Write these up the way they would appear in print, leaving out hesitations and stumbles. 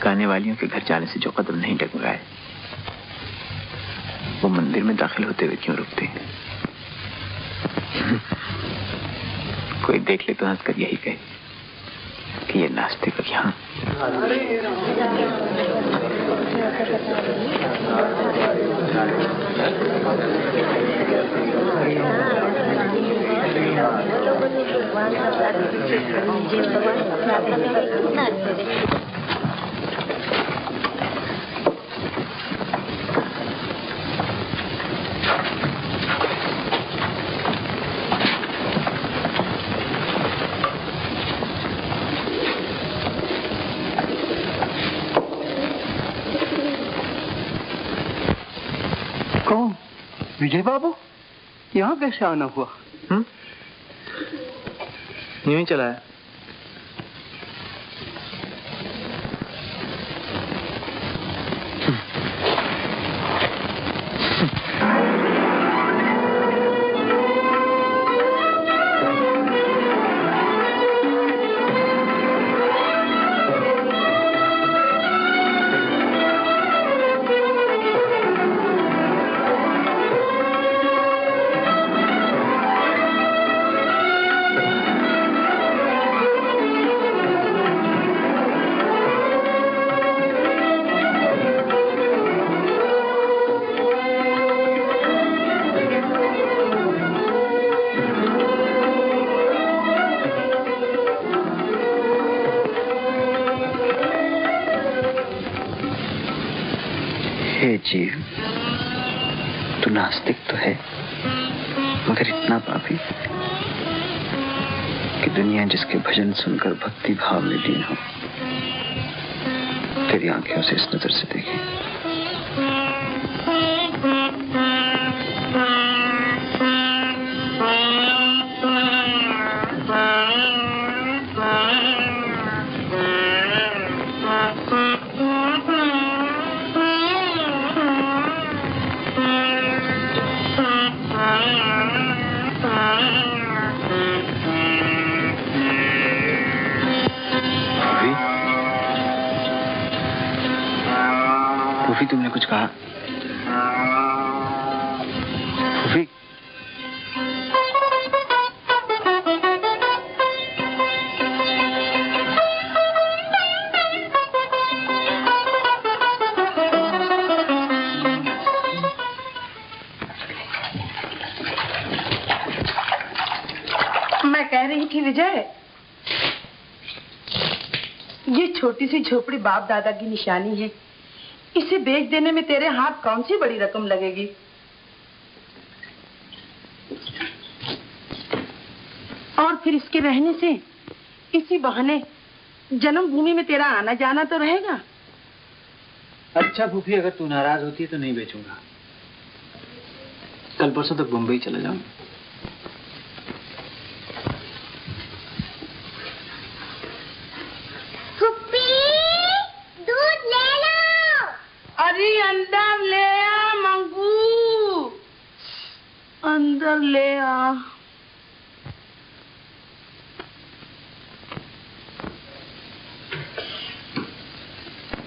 गाने वालियों के घर जाने से जो कदम नहीं डगमगाए, वो मंदिर में दाखिल होते हुए क्यों रुकते? कोई देख ले तो हंसकर यही कहे, कि ये नास्तिक यहाँ विजय बाबू, यहाँ कैसे आना हुआ? यूं ही चला है। जीव, तू नास्तिक तो है, मगर इतना पापी कि दुनिया जिसके भजन सुनकर भक्ति भाव में लीन हो, तेरी आंखें उसे इस नजर से देखें। फूफी, तुमने कुछ कहा? फूफी, मैं कह रही थी विजय, ये छोटी सी झोपड़ी बाप दादा की निशानी है। इसे बेच देने में तेरे हाथ कौन सी बड़ी रकम लगेगी? और फिर इसके रहने से इसी बहाने जन्मभूमि में तेरा आना जाना तो रहेगा। अच्छा फूफी, अगर तू नाराज होती है तो नहीं बेचूंगा। कल परसों तक मुंबई चला जाऊंगा। अरे अंदर ले आ मंगू, अंदर ले आ।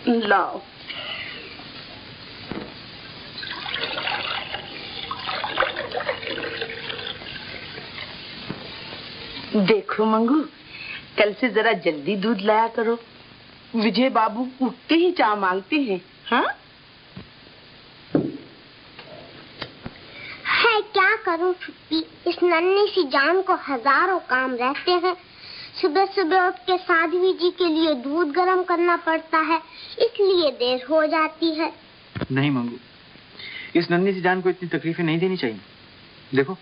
लाओ। देखो मंगू, कल से जरा जल्दी दूध लाया करो। विजय बाबू उठते ही चाय मांगते हैं। हाँ? क्या करूं छुट्टी, इस नन्ही सी जान को हजारों काम रहते हैं। सुबह सुबह उठ के साध्वी जी के लिए दूध गर्म करना पड़ता है, इसलिए देर हो जाती है। नहीं मंगू, इस नन्ही सी जान को इतनी तकलीफें नहीं देनी चाहिए। देखो,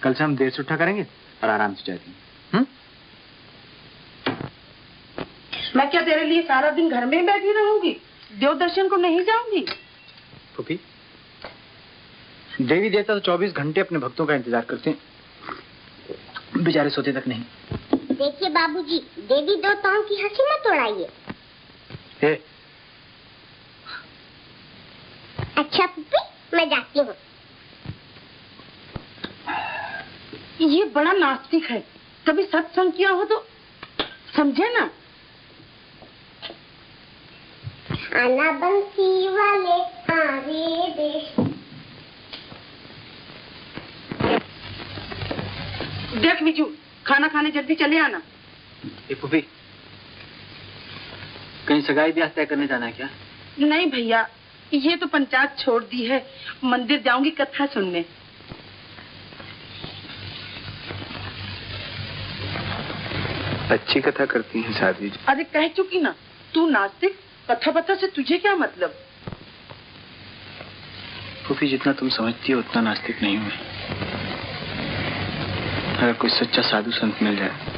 कल से हम देर से उठा करेंगे और आराम से जाएंगे। मैं क्या तेरे लिए सारा दिन घर में बैठी रहूंगी? देव दर्शन को नहीं जाऊंगी? फूफी, देवी देवता तो 24 घंटे अपने भक्तों का इंतजार करते हैं, बेचारे सोते तक नहीं। देखिए बाबूजी, देवी देवताओं की हंसी मत उड़ाइए। अच्छा पुप्पी, मैं जाती हूँ। ये बड़ा नास्तिक है, कभी सत्संग किया हो तो समझे ना। आना बंसी वाले आरे देश। देख बिजू, खाना खाने जल्दी चले आना। फूफी, कहीं सगाई ब्याह तय करने जाना है क्या? नहीं भैया, ये तो पंचायत छोड़ दी है, मंदिर जाऊंगी कथा सुनने। अच्छी कथा करती हैं साध्वी जी। अरे कह चुकी ना, तू नास्तिक, कथा पथा से तुझे क्या मतलब? फूफी, जितना तुम समझती हो उतना नास्तिक नहीं हूं। अगर कोई सच्चा साधु संत मिल जाए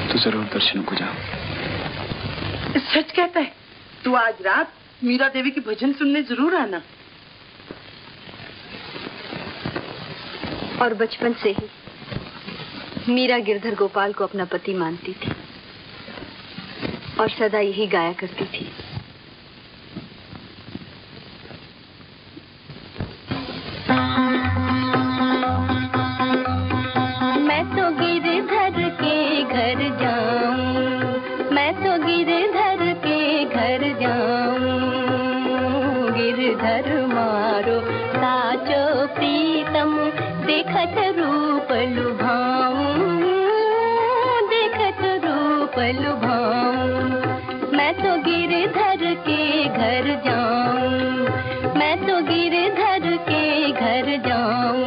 तो जरूर दर्शन को जाऊं। सच कहता है? तू आज रात मीरा देवी की भजन सुनने जरूर आना। और बचपन से ही मीरा गिरधर गोपाल को अपना पति मानती थी और सदा यही गाया करती थी। मैं तो गिरधर के घर जाऊं, मैं तो गिरधर के घर जाऊं, गिरधर मारो साचो प्रीतम, देखत रूप लुभाऊं, देखत रूप लुभाऊं। मैं तो गिरधर के घर जाऊं, मैं तो गिरधर के घर जाऊं।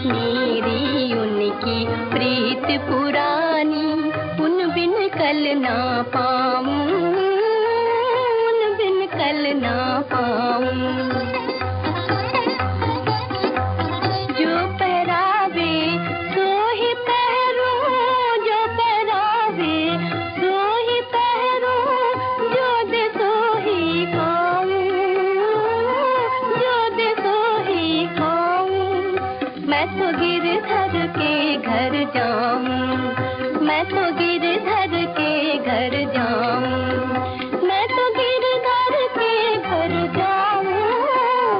मेरी उनकी प्रीत पुरानी, उन बिन कल ना पाऊं, उन बिन कल ना पाऊं। जो पहरावे सो ही पहरूं, जो पहरावे सो ही पहरूं, जो दे सो ही खाऊं, जो दे सो ही खाऊं। मैं तो गिरधर के घर जाऊं, मैं तो गिरधर के घर जाऊं, मैं तो गिरधर के घर जाऊं,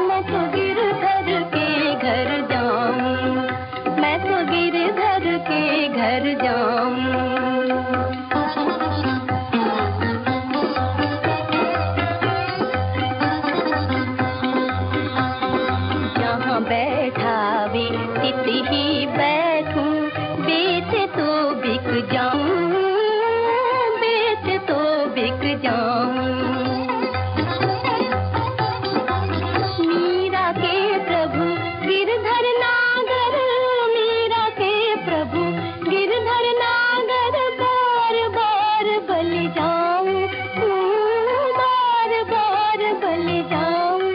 मैं तो गिरधर के घर जाऊं, मैं तो गिरधर के घर जाऊं। जहाँ बैठावे तित ही बैठूं, बेच तो बिक जाऊं, बेच तो बिक जाऊं। मीरा के प्रभु गिरधर नागर, मीरा के प्रभु गिरधर नागर, बार बार बल जाऊं, बार बार बल जाऊं।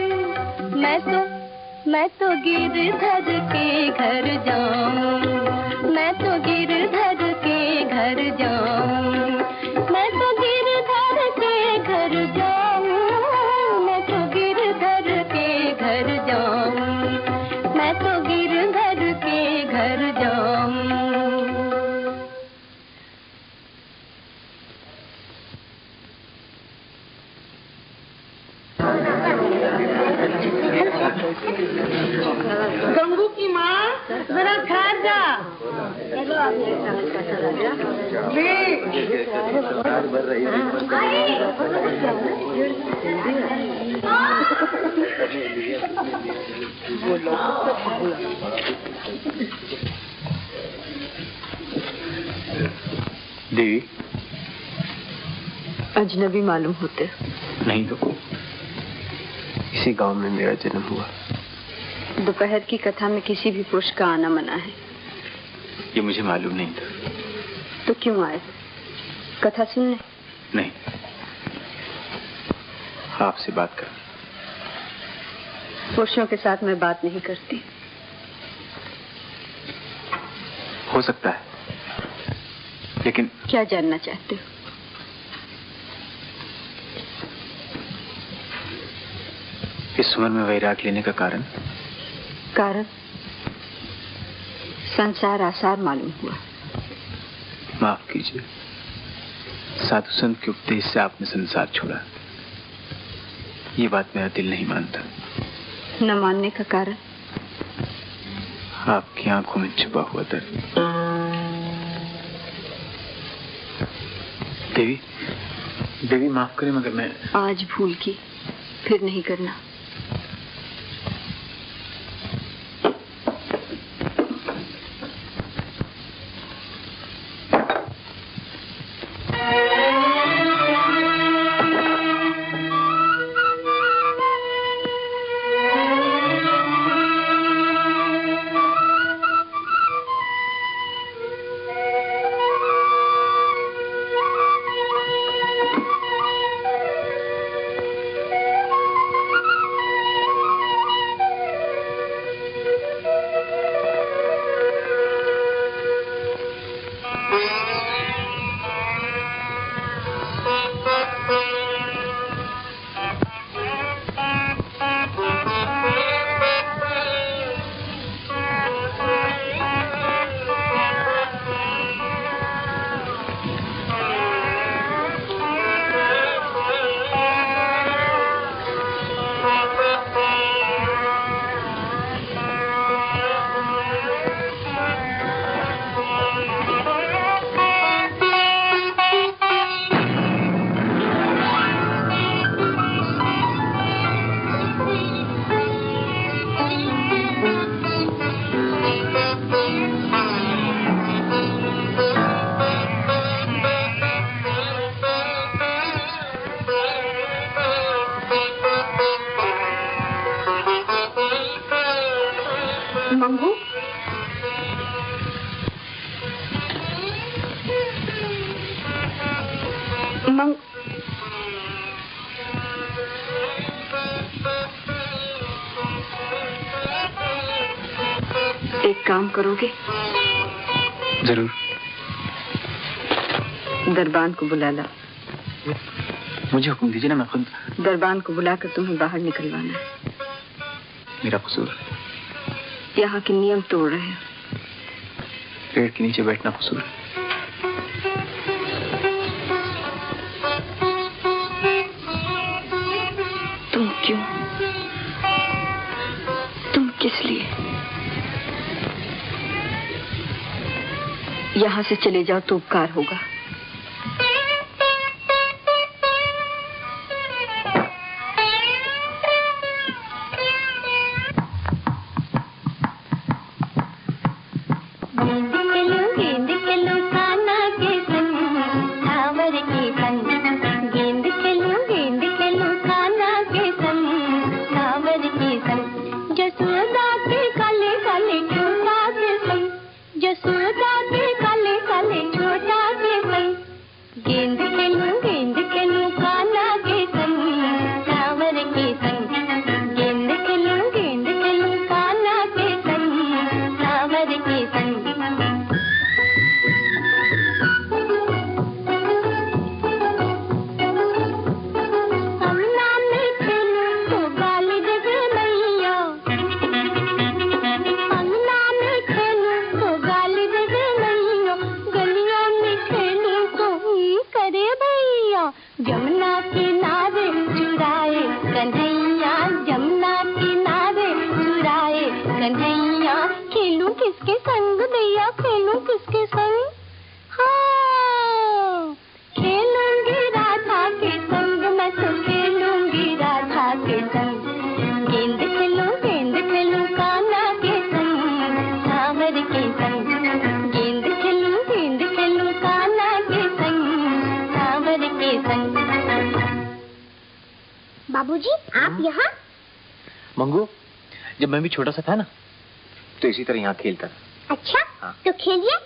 मैं तो गिरधर के घर जाऊं, मैं तो गिरधर के घर जाऊं, मैं तो गिरधर के घर जाऊं, मैं तो गिरधर के घर जाऊं, मैं तो गिरधर के घर जाऊं। गंगू की माँ, जरा खा जा। देवी, अजनबी मालूम होते। नहीं तो इसी गांव में मेरा जन्म हुआ। दोपहर की कथा में किसी भी पुरुष का आना मना है। ये मुझे मालूम नहीं था। तो क्यों आए? कथा सुनने? नहीं, आपसे बात कर। पुरुषों के साथ मैं बात नहीं करती। हो सकता है, लेकिन क्या जानना चाहते हो? इस उम्र में वैराग लेने का कारण? कारण संसार आसार मालूम हुआ। माफ कीजिए, साधु संत के उपदेश से आपने संसार छोड़ा, ये बात मेरा दिल नहीं मानता। न मानने का कारण? आपकी आंखों में छुपा हुआ दर्द। देवी, देवी माफ करें मगर मैं आज भूल की, फिर नहीं करना। मंगू, एक काम करोगे? जरूर। दरबान को बुला ला। मुझे हुक्म दीजिए ना, मैं खुद। दरबान को बुलाकर तुम्हें बाहर निकलवाना है। मेरा कसूर? यहाँ के नियम तोड़ रहे हैं। पेड़ के नीचे बैठना कसूर? तुम क्यों? तुम किस लिए? यहाँ से चले जाओ तो उपकार होगा। बाबूजी, आप यहाँ? मंगू, जब मैं भी छोटा सा था ना, तो इसी तरह यहाँ खेलता था। अच्छा, हाँ। तो खेलिए।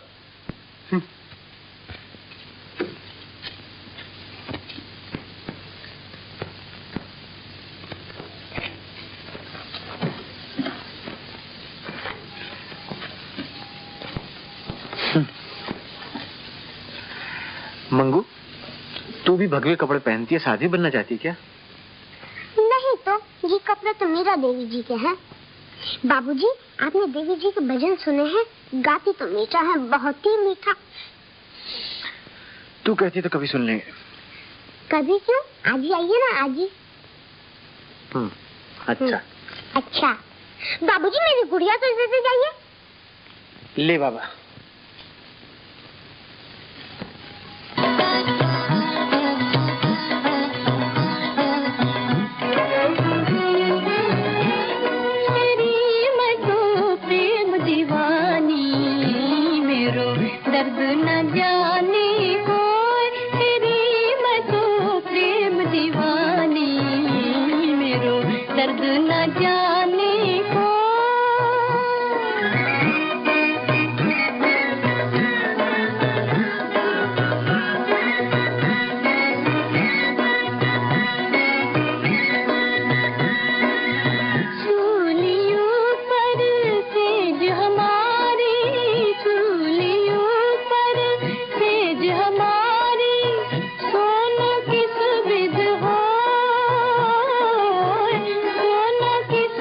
मंगू, तू भी भगवे कपड़े पहनती है, साधी बनना चाहती है क्या? नहीं तो, ये कपड़े तो मीरा देवी जी के हैं। बाबूजी, आपने देवी जी के भजन सुने हैं? गाती तो मीठा है, बहुत ही मीठा। तू कहती तो कभी सुन लेंगे। कभी क्यों? आज ही आइए ना, आज ही। अच्छा। अच्छा। बाबूजी, मेरी गुड़िया तो इधर से जाइए। ले बाबा। दर्द न जाने कोई, तेरी मैं तो प्रेम दीवानी, मेरो दर्द न जाने कोई। सूलियों पर सेज हमारी, सूलियों सेज हमारी, सोना किस विध हो, सोना किस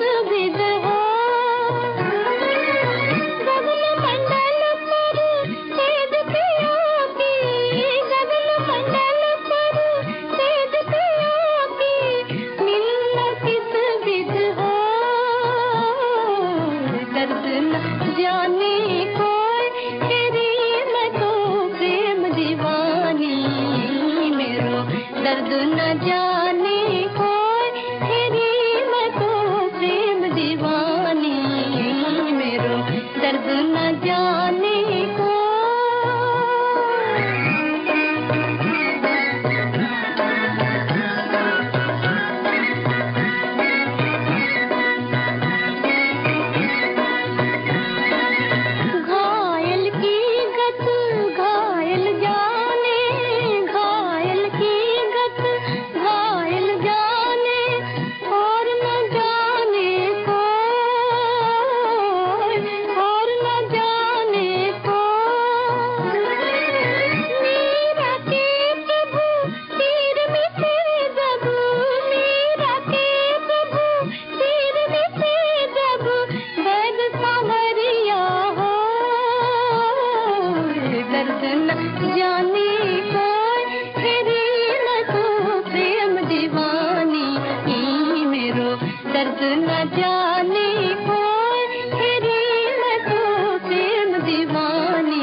न जाने कोई तेरी मैं तो प्रेम दीवानी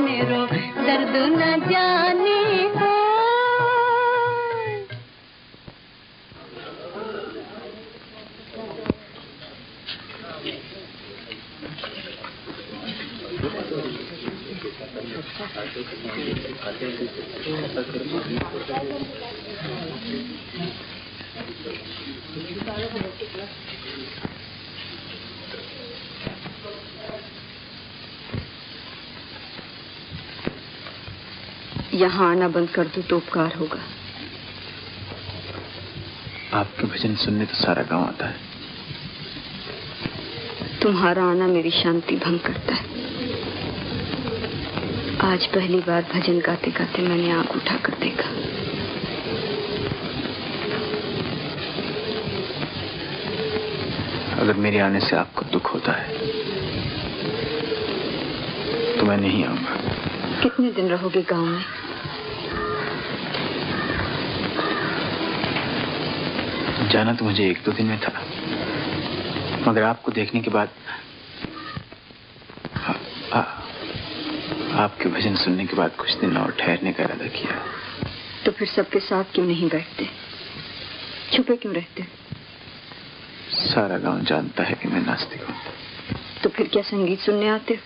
मेरो दर्द न जाने कोई। यहाँ आना बंद कर दो तो उपकार होगा। आपके भजन सुनने तो सारा गांव आता है। तुम्हारा आना मेरी शांति भंग करता है। आज पहली बार भजन गाते गाते मैंने आंख उठाकर देखा। अगर मेरे आने से आपको दुख होता है तो मैं नहीं आऊंगा। कितने दिन रहोगे गांव में? जाना तो मुझे 1-2 दिन में था, मगर आपको देखने के बाद आपके भजन सुनने के बाद कुछ दिन और ठहरने का इरादा किया। तो फिर सबके साथ क्यों नहीं बैठते? छुपे क्यों रहते? सारा गांव जानता है कि मैं नास्तिक हूँ। तो फिर क्या संगीत सुनने आते हो?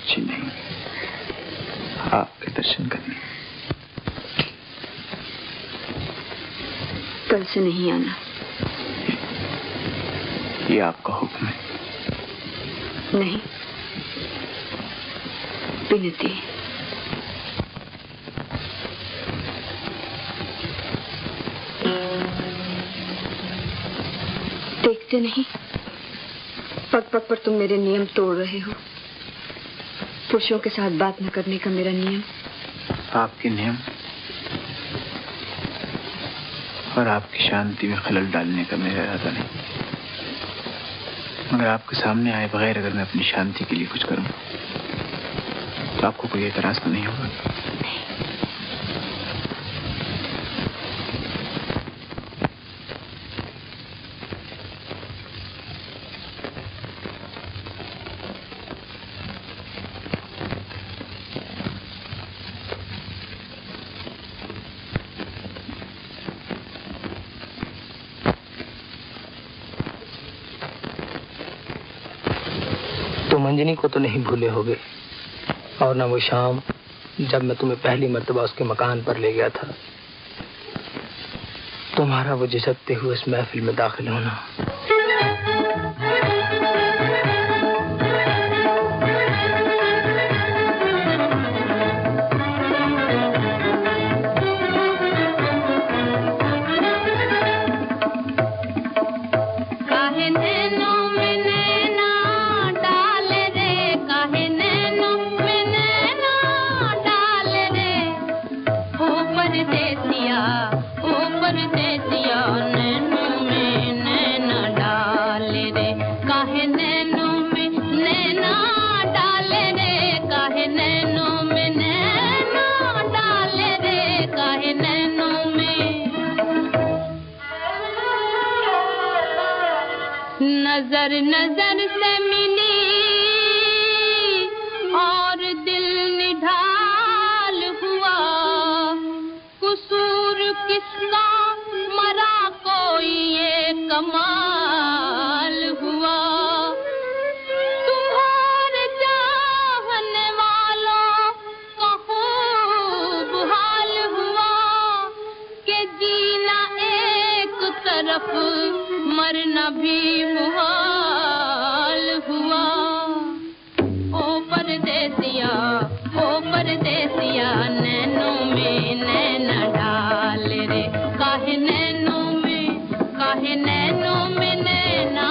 जी नहीं, आपके दर्शन करने। कल से नहीं आना। ये आपका हुक्म है? नहीं, विनती। देखते नहीं, पग पग पर तुम मेरे नियम तोड़ रहे हो। पुरुषों के साथ बात न करने का मेरा नियम। आपके नियम और आपकी शांति में खलल डालने का मेरा इरादा नहीं, मगर आपके सामने आए बगैर अगर मैं अपनी शांति के लिए कुछ करूं तो आपको कोई एतराज तो नहीं होगा? तुम अंजनी को तो नहीं भूले होगे, और न वो शाम जब मैं तुम्हें पहली मर्तबा उसके मकान पर ले गया था। तुम्हारा वो झिझकते हुए इस महफिल में दाखिल होना। नजर नजर से मिली और दिल निढाल हुआ, कसूर किसका मरा कोई ये कमाल हुआ। तुम्हारे चाहने वालों का खूब हाल हुआ कि जीना एक तरफ मरना भी मुहाल हुआ। ओ परदेसिया नैनों में नैना डाल रे, काहे नैनों में नैना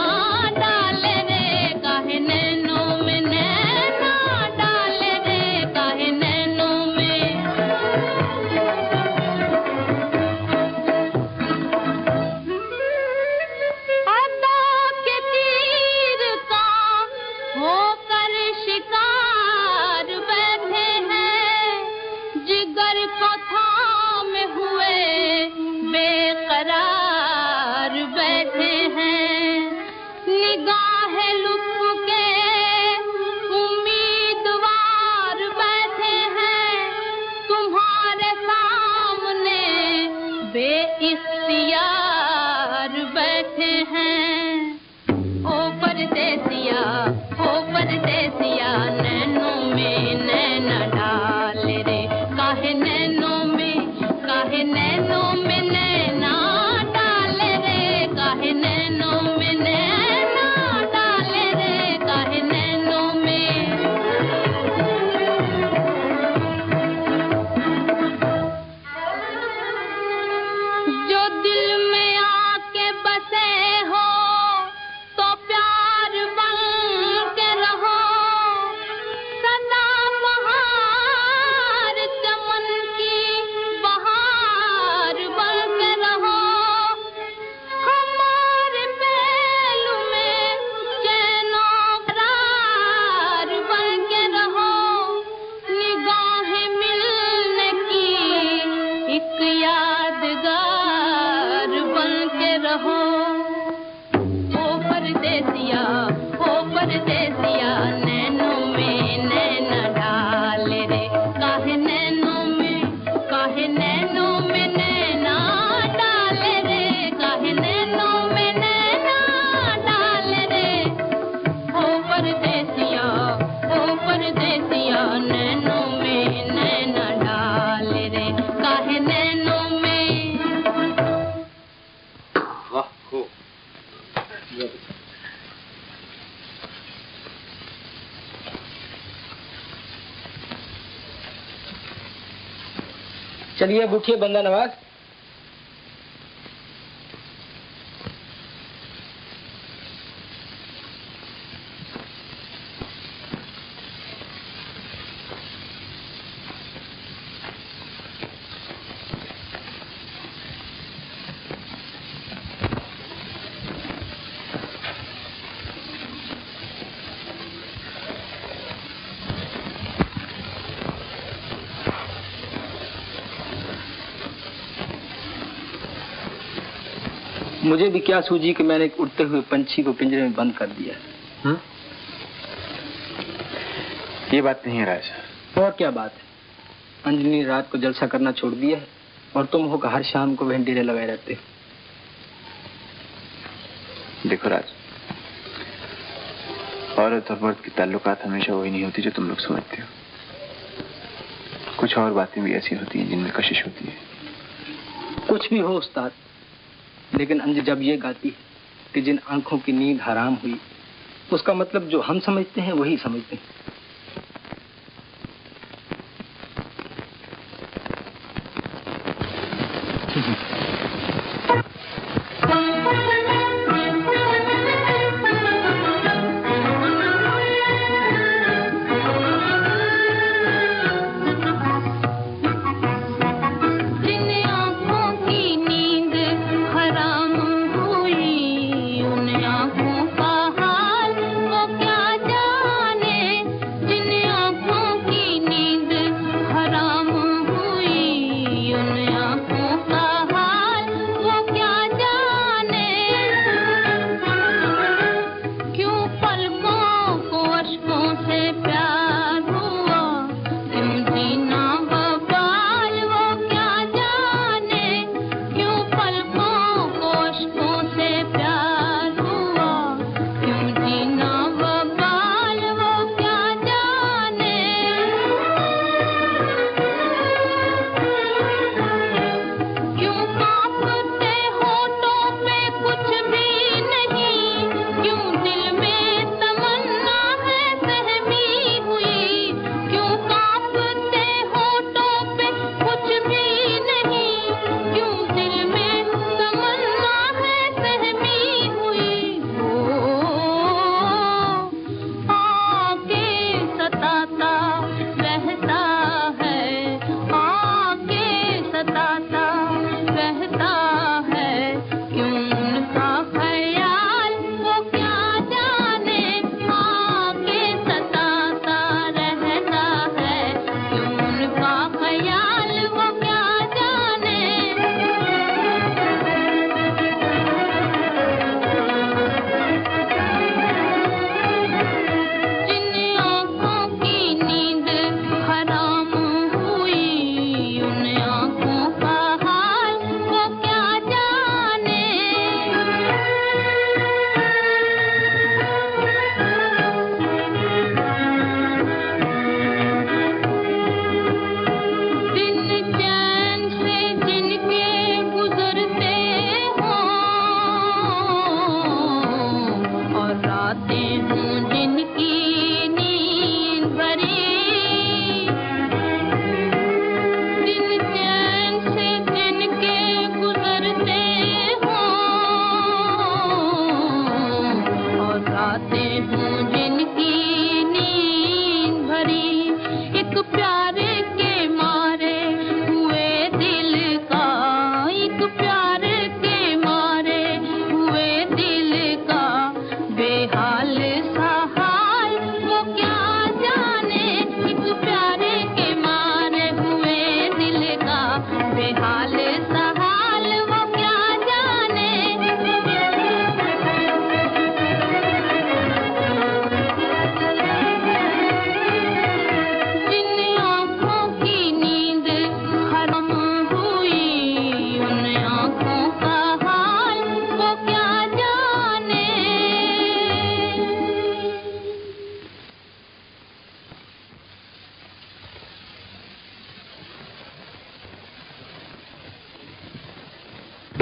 डाल रे, काहे नैनों में नैना डाल रे, काहे नैनों में। को थामे हुए बेकरार बैठे निगाहे लुत्फ के उम्मीदवार बैठे हैं तुम्हारे सामने बेइख्तियार बैठे हैं। ओ परदेसिया नैनों में नैना डाल रे, काहे नैनों में नैना डाल रे, काहे नैनों में नैना डाल रे, काहे नैनों में। जो दिल में आके बसे हो तो प्यार बन के रहो, सदा बहार चमन की बहार बन के रहो। हमारे पहलू में चैनो करार बन के रहो, निगाहें मिलने की एक यादगार बन के रहो। ओ परदेसिया नैनों में नैना डाल रे, काहे नैनों में नैना डाल रे, काहे नैनों में नैना डाल रे। ओ परदेसिया नैनों में नैना डाल रे, काहे नैनों में। वाह खूब। चलिए अब उठिए बंदा नवाज। मुझे भी क्या सूझी कि मैंने एक उड़ते हुए पंछी को पिंजरे में बंद कर दिया। ये बात नहीं है राजा। और क्या बात है? अंजलि ने रात को जलसा करना छोड़ दिया है और तुम हो हर शाम को वहीं डेरे लगाए रहते हो। देखो राज, औरत और मर्द की ताल्लुकात हमेशा वही नहीं होती जो तुम लोग समझते हो। कुछ और बातें भी ऐसी होती हैं जिनमें कशिश होती है। कुछ भी हो उस्ताद, लेकिन अंज जब ये गाती है कि जिन आंखों की नींद हराम हुई, उसका मतलब जो हम समझते हैं वही समझते हैं।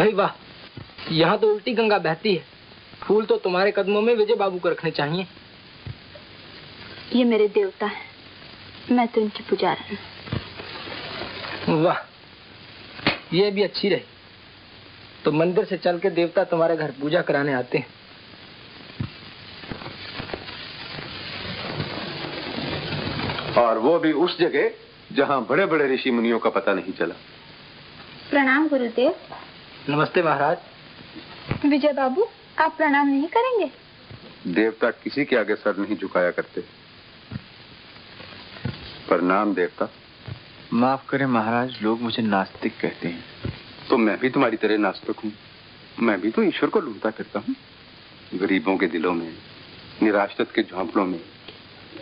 भाई वाह, यहाँ तो उल्टी गंगा बहती है। फूल तो तुम्हारे कदमों में विजय बाबू को रखने चाहिए। ये मेरे देवता हैं, मैं तो इनकी पुजारी हूँ। वाह, ये भी अच्छी रही। तो मंदिर से चल के देवता तुम्हारे घर पूजा कराने आते हैं। और वो भी उस जगह जहाँ बड़े बड़े ऋषि मुनियों का पता नहीं चला। प्रणाम गुरुदेव। नमस्ते महाराज। विजय बाबू, आप प्रणाम नहीं करेंगे? देवता किसी के आगे सर नहीं झुकाया करते। प्रणाम देवता। माफ करें महाराज, लोग मुझे नास्तिक कहते हैं। तो मैं भी तुम्हारी तरह नास्तिक हूँ। मैं भी तो ईश्वर को ढूंढता फिरता हूँ, गरीबों के दिलों में, निराश्रित के झोंपड़ों में,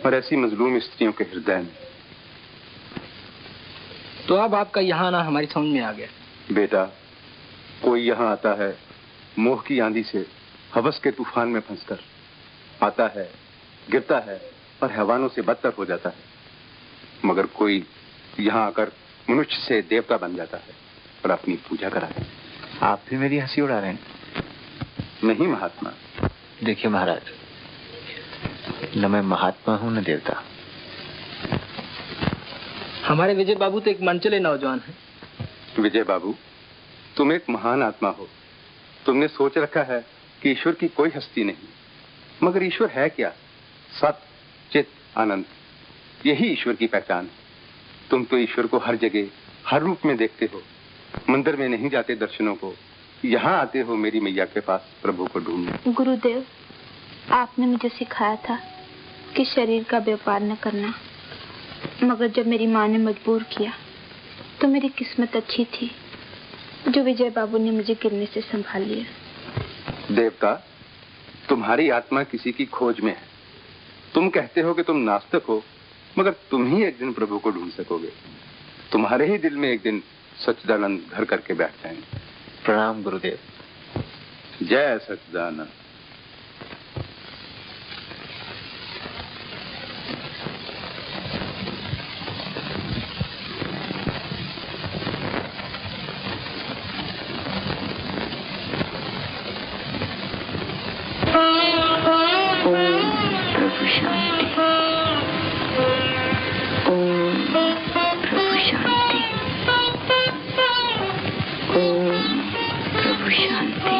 और ऐसी मजलूम स्त्रियों के हृदय में। तो अब आपका यहाँ आना हमारी समझ में आ गया। बेटा, कोई यहाँ आता है मोह की आंधी से हवस के तूफान में फंसकर, आता है, गिरता है और हैवानों से बदतर हो जाता है। मगर कोई यहाँ आकर मनुष्य से देवता बन जाता है और अपनी पूजा कराता है। आप भी मेरी हंसी उड़ा रहे हैं? नहीं महात्मा। देखिए महाराज, न मैं महात्मा हूँ न देवता। हमारे विजय बाबू तो एक मनचले नौजवान हैं। विजय बाबू, तुम एक महान आत्मा हो। तुमने सोच रखा है कि ईश्वर की कोई हस्ती नहीं, मगर ईश्वर है क्या? सत, चित, आनंद, यही ईश्वर की पहचान है। तुम तो ईश्वर को हर जगह, हर रूप में देखते हो। मंदिर में नहीं जाते दर्शनों को, यहाँ आते हो मेरी मैया के पास प्रभु को ढूंढने। गुरुदेव, आपने मुझे सिखाया था कि शरीर का व्यापार न करना, मगर जब मेरी माँ ने मजबूर किया तो मेरी किस्मत अच्छी थी जो विजय बाबू ने मुझे गिरने से संभाल लिया। देवता, तुम्हारी आत्मा किसी की खोज में है। तुम कहते हो कि तुम नास्तिक हो, मगर तुम ही एक दिन प्रभु को ढूंढ सकोगे। तुम्हारे ही दिल में एक दिन सच्चिदानंद घर करके बैठ जाएंगे। प्रणाम गुरुदेव। जय सच्चिदानंद। प्रभु शांति। ओम प्रभु शांति। ओम प्रभु शांति।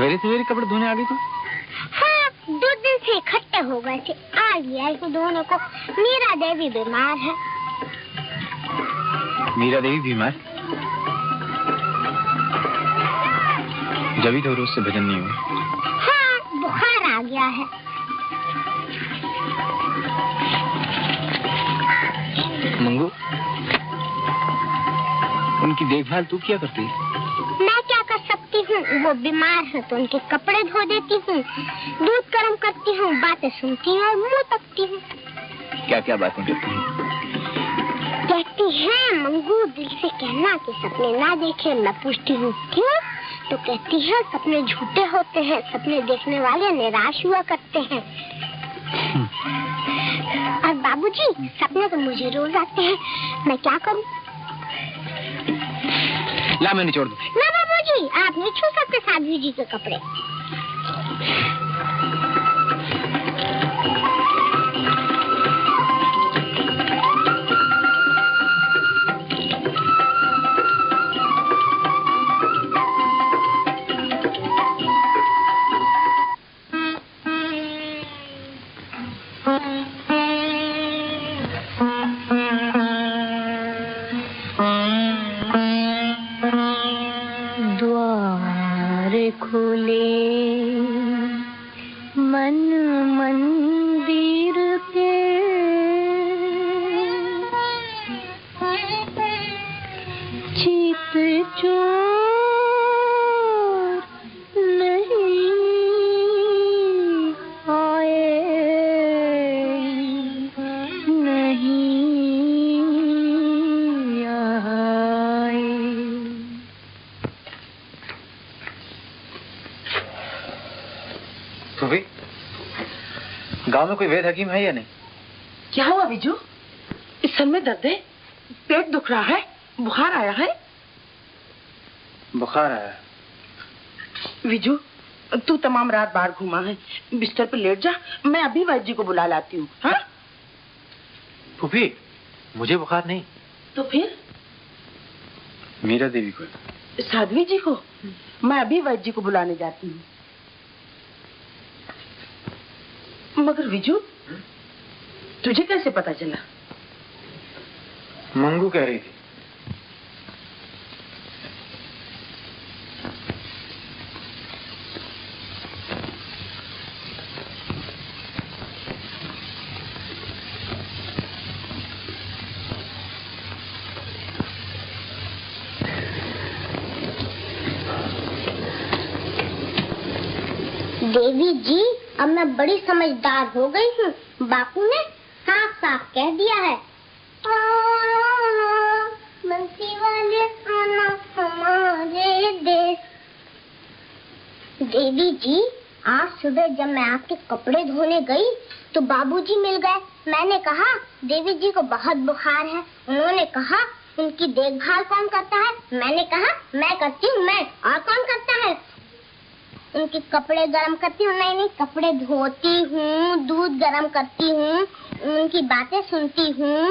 सवेरे सवेरे कपड़े धोने आ गई तो? हाँ, 2 दिन से इकट्ठे हो गए थे, आ गया इसको धोने को। मीरा देवी बीमार है। मीरा देवी बीमार? जब तो रोज से भजन नहीं हुआ। हाँ, बुखार आ गया है। मंगू, उनकी देखभाल तू क्या करती है? मैं क्या कर सकती हूँ, वो बीमार है तो उनके कपड़े धो देती हूँ, दूध गर्म करती हूँ, बातें सुनती हूँ और मुंह तकती हूँ। क्या क्या बातें करती है? कहती है मंगू दिल से कहना कि सपने ना देखे। मैं पूछती हूँ क्यों, तो कहती है सपने झूठे होते हैं, सपने देखने वाले निराश हुआ करते हैं। और बाबूजी, सपने तो मुझे रोज आते हैं, मैं क्या करूँ? ला मैं निचोड़ दूं। ना बाबूजी, आप नहीं छू सकते साध्वी जी के कपड़े। खुले मन मंदिर के चित चोर नहीं आए, नहीं आए। सुभी, गांव में कोई वैद्य हकीम है या नहीं? क्या हुआ विजू? इस सर में दर्द है, पेट दुख रहा है, बुखार आया है? बुखार आया है। विजू, तू तमाम रात बाहर घूमा है, बिस्तर पे लेट जा, मैं अभी वैद्य जी को बुला लाती हूँ। हाँ? फूफी, मुझे बुखार नहीं। तो फिर? मीरा देवी को। साध्वी जी को? मैं अभी वैद्य जी को बुलाने जाती हूँ। मगर विजू, तुझे कैसे पता चला? मंगू कह रही थी। देवी जी, अब मैं बड़ी समझदार हो गई हूँ। बापू ने साफ साफ कह दिया है, बंसी वाले आना हमारे देश। देवी जी, आज सुबह जब मैं आपके कपड़े धोने गई तो बाबूजी मिल गए। मैंने कहा देवी जी को बहुत बुखार है। उन्होंने कहा उनकी देखभाल कौन करता है? मैंने कहा मैं करती हूँ। मैं, और कौन करता है? उनके कपड़े गरम करती हूँ। नहीं, कपड़े धोती हूँ, दूध गरम करती हूँ, उनकी बातें सुनती हूँ।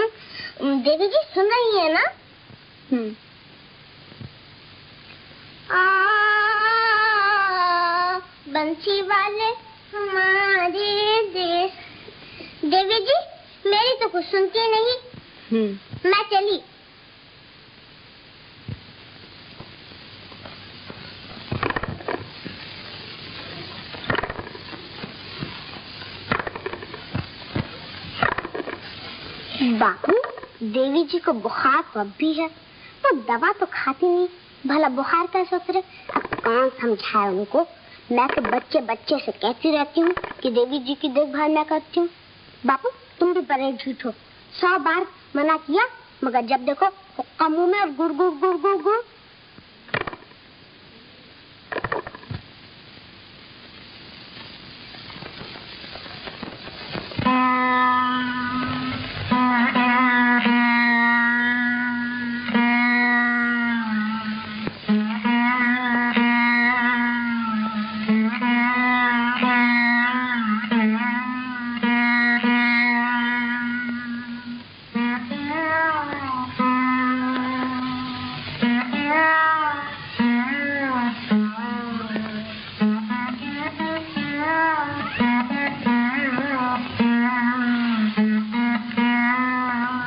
देवी जी सुन रही है ना? बंसी वाले हमारे देश। देवी जी, मेरी तो कुछ सुनती नहीं। मैं चली। बापू, देवी जी को बुखार तो अब भी है, तो दवा तो खाती नहीं, भला बुखार कैसे उतरे? अब कौन समझाए उनको? मैं तो बच्चे बच्चे से कहती रहती हूँ कि देवी जी की देखभाल मैं करती हूँ। बापू, तुम भी बड़े झूठ हो। 100 बार मना किया, मगर जब देखो हुक्का मुंह में और गुड़ गुड़ गुड़ गुड़ गुड़।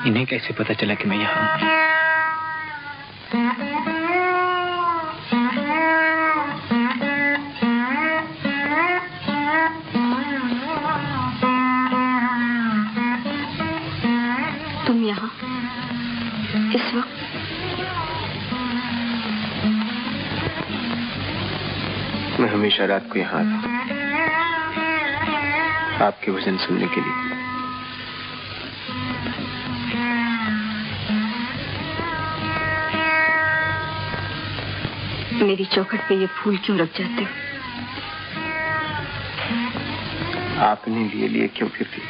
इन्हें कैसे पता चला कि मैं यहाँ हूँ? तुम यहाँ इस वक्त? मैं हमेशा रात को यहाँ आता हूँ आपके भजन सुनने के लिए। मेरी चौखट पे ये फूल क्यों रख जाते हो? आप इन्हें लिए लिए क्यों फिरती?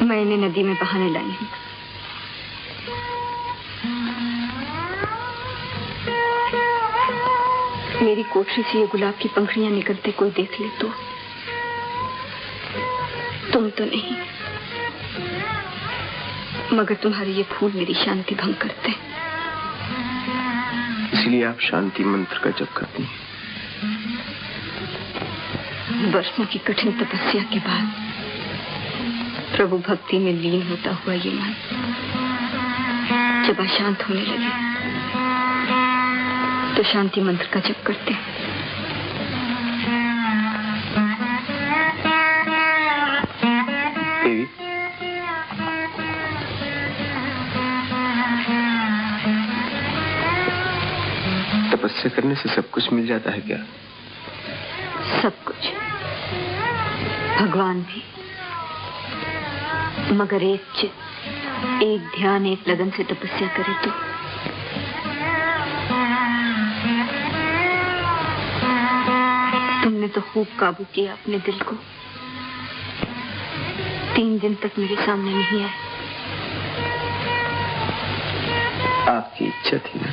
मैं इन्हें नदी में बहाने लाई हूँ। मेरी कोठरी से ये गुलाब की पंखुड़ियां निकलते कोई देख ले तो? तुम तो नहीं, मगर तुम्हारे ये फूल मेरी शांति भंग करते। इसलिए आप शांति मंत्र का जप करती हैं। वर्षों की कठिन तपस्या के बाद प्रभु भक्ति में लीन होता हुआ ये मन जब अशांत होने लगे तो शांति मंत्र का जप करते हैं। देवी, तपस्या करने से सब कुछ मिल जाता है क्या? सब कुछ, भगवान भी, मगर एक चित्त, एक ध्यान, एक लगन से तपस्या करे तो। तुमने तो खूब काबू किया अपने दिल को। 3 दिन तक मेरे सामने नहीं आए। आपकी इच्छा थी ना?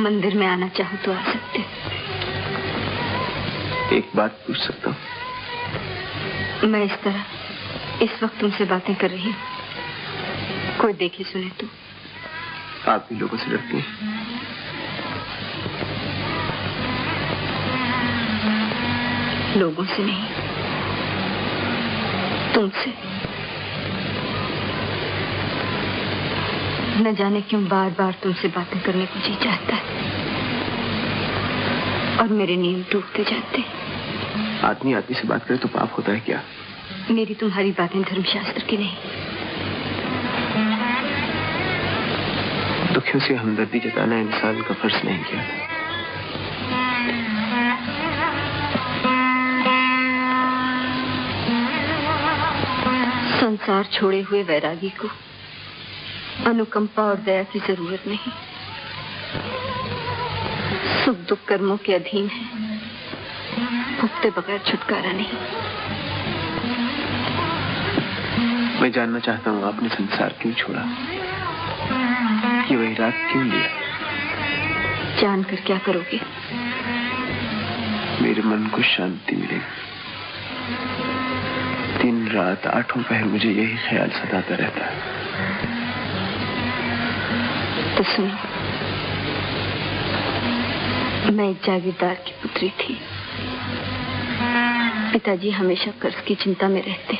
मंदिर में आना चाहो तो आ सकते। एक बात पूछ सकता हूँ? मैं इस तरह इस वक्त तुमसे बातें कर रही हूँ, कोई देखे सुने तो? आप भी लोगों से डरती हैं? लोगों से नहीं, तुमसे। न जाने क्यों बार बार तुमसे बातें करने को जी चाहता है और मेरे नियम टूटते जाते। आदमी आदमी से बात करे तो पाप होता है क्या? मेरी तुम्हारी बातें धर्मशास्त्र की नहीं। दुखियों से हमदर्दी जताना इंसान का फर्ज नहीं क्या? संसार छोड़े हुए वैरागी को अनुकंपा और दया की जरूरत नहीं। सुख दुख कर्मों के अधीन है, भुगते बगैर छुटकारा नहीं। मैं जानना चाहता हूँ आपने संसार क्यों छोड़ा? ये वैराग क्यों लिया? जानकर क्या करोगे? मेरे मन को शांति मिलेगी। दिन रात 8 पहर मुझे यही ख्याल सताता रहता है। तो सुनो, मैं एक जागीरदार की पुत्री थी। पिताजी हमेशा कर्ज की चिंता में रहते,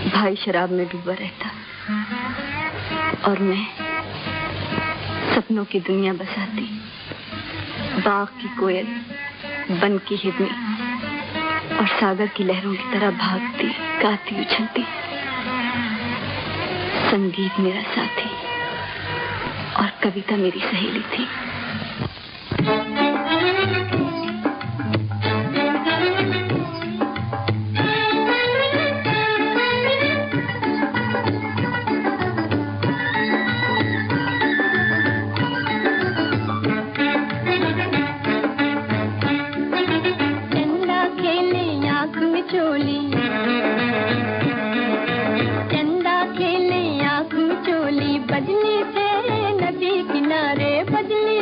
भाई शराब में डूबा रहता और मैं सपनों की दुनिया बसाती। बाग की कोयल, वन की हिरनी और सागर की लहरों की तरह भागती, गाती, उछलती। संगीत मेरा साथी और कविता मेरी सहेली थी। बजली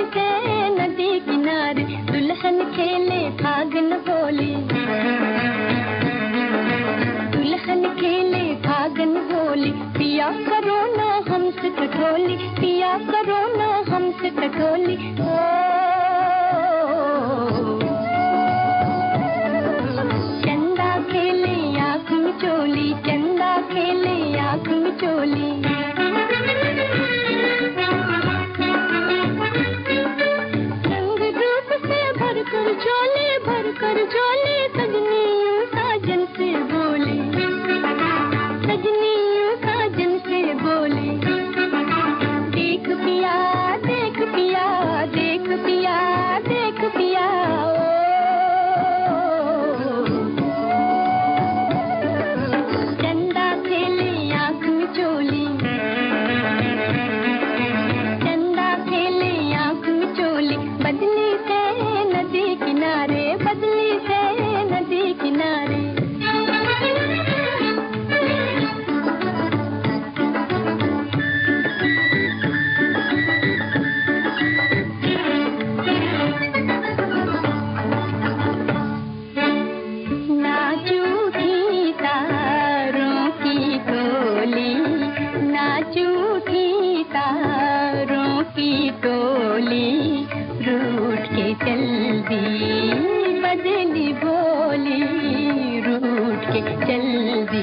जल्दी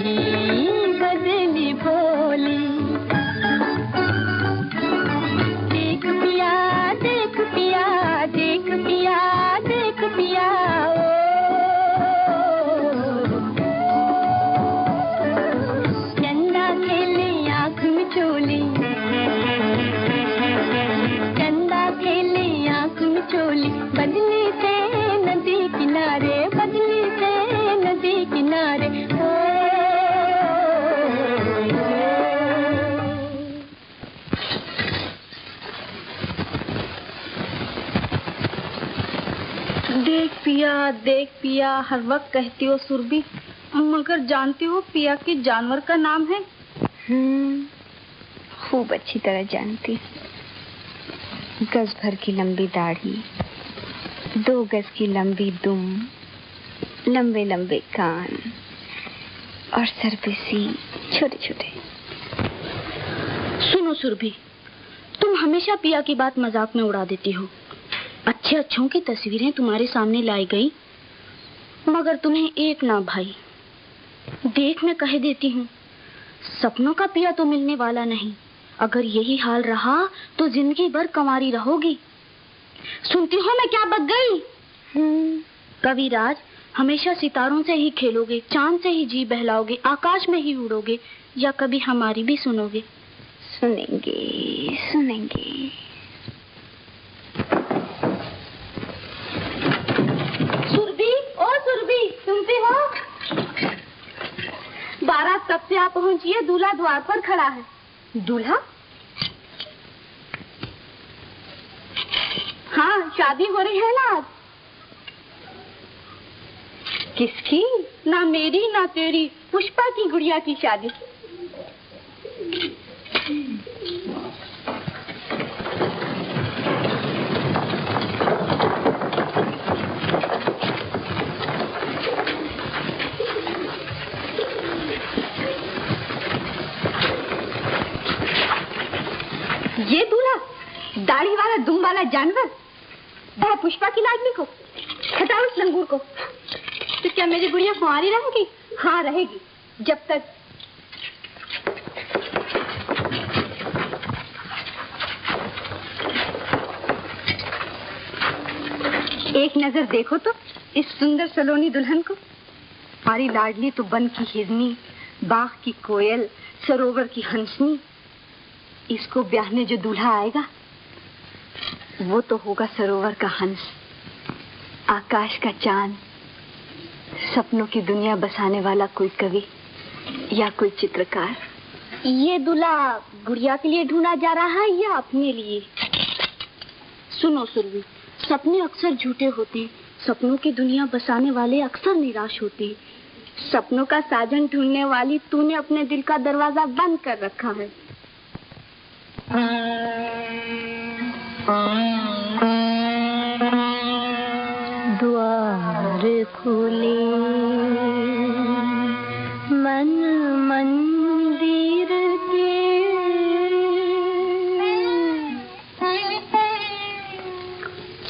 बदली भोली। देख पिया देख पिया देख पिया देख पिया चंदा खेले आँख में चोली, चंदा खेले आँख में चोली, बदली से नदी किनारे, बदली से नदी किनारे। देख पिया हर वक्त कहती हो सुरभि, मगर जानती हो पिया के जानवर का नाम है? खूब अच्छी तरह जानती। गज भर की लंबी दाढ़ी, 2 गज की लंबी दुम, लंबे लंबे कान और सर पे सी छोटे छोटे। सुनो सुरभि, तुम हमेशा पिया की बात मजाक में उड़ा देती हो। अच्छे अच्छों की तस्वीरें तुम्हारे सामने लाई गई, मगर तुम्हें एक ना भाई। देख मैं कह देती हूँ, सपनों का पिया तो मिलने वाला नहीं। अगर यही हाल रहा तो जिंदगी भर कंवारी रहोगी। सुनती हो मैं क्या बक गई? कविराज, हमेशा सितारों से ही खेलोगे, चांद से ही जी बहलाओगे, आकाश में ही उड़ोगे, या कभी हमारी भी सुनोगे? सुनेंगे सुनेंगे। सुरभि, ओ सुरभि, सुनती हो? बारात कब से आप पहुंची है? दूल्हा द्वार पर खड़ा है। दूल्हा? हाँ, शादी हो रही है ना आज। किसकी? ना मेरी ना तेरी, पुष्पा की गुड़िया की शादी। ये दूल्हा दाढ़ी वाला दुम वाला जानवर है पुष्पा की लाडली को। हटाओ उस लंगूर को। तो क्या मेरी गुड़िया कुंवारी रहेगी? हाँ रहेगी, जब तक एक नजर देखो तो इस सुंदर सलोनी दुल्हन को। हमारी लाडली तो बन की हिरनी, बाग की कोयल, सरोवर की हंसनी। इसको ब्याहने जो दूल्हा आएगा वो तो होगा सरोवर का हंस, आकाश का चांद, सपनों की दुनिया बसाने वाला कोई कवि या कोई चित्रकार। ये दूल्हा गुड़िया के लिए ढूंढा जा रहा है या अपने लिए? सुनो सुरभि, सपने अक्सर झूठे होते, सपनों की दुनिया बसाने वाले अक्सर निराश होते। सपनों का साजन ढूंढने वाली तूने अपने दिल का दरवाजा बंद कर रखा है। द्वार खुले मन मंदिर के,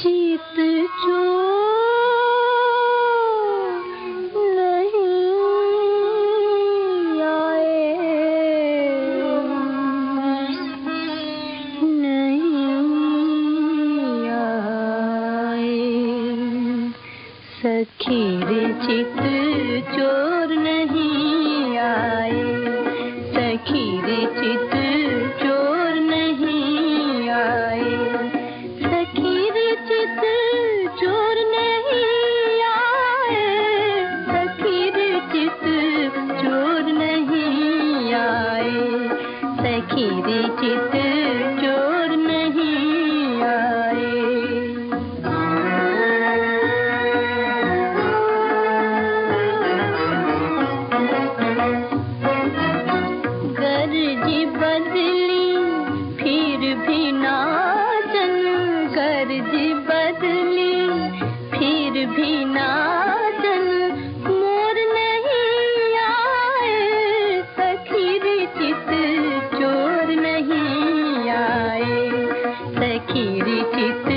चित चोर नहीं आए, नहीं आए। सखी रे चित चोर नहीं आए, सखी रे चित चोर नहीं आए, सखी रे चित चोर नहीं आए, सखी रे चित चोर नहीं आए, सखी रे चित चोर नहीं आए। गर्जी बदली फिर भी नाचन, गर्जी बदली फिर भी नाचन, मोर नहीं आए, सखी रे चित चोर नहीं आए, सखी रे चित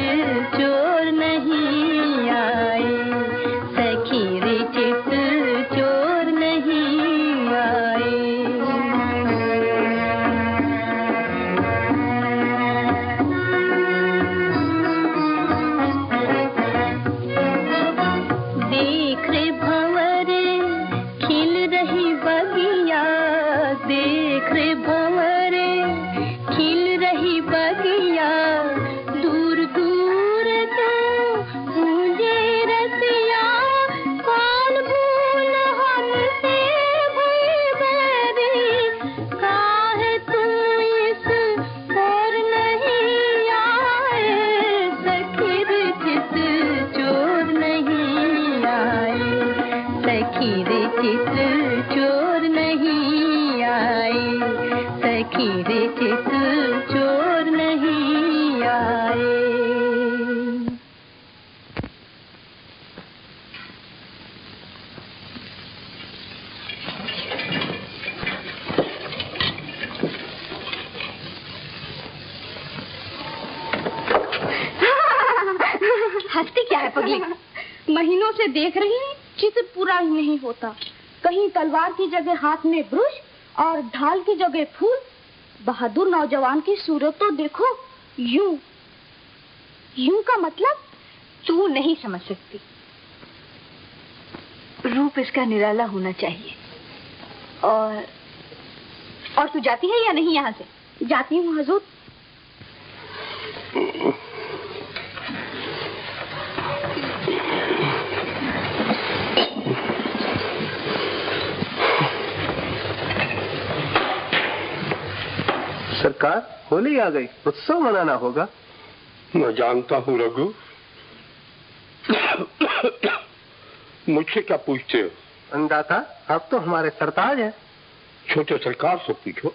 चोर नहीं आए, सखी रे चित चोर नहीं चित चोर नहीं आए, सखी रे चित चोर नहीं आए। हंसती क्या है पगली? महीनों से देख रही हूँ, चित्र पूरा ही नहीं होता। कहीं तलवार की जगह हाथ में ब्रुश और ढाल की जगह फूल। बहादुर नौजवान की सूरत तो देखो, यूं यूं का मतलब तू नहीं समझ सकती। रूप इसका निराला होना चाहिए। और तू जाती है या नहीं यहाँ से? जाती हूँ हुजूर। सरकार, होली आ गई, उत्सव मनाना होगा। मैं जानता हूँ रघु। मुझसे क्या पूछते हो? अंदाता, आप तो हमारे सरताज हैं। छोटे सरकार से पूछो,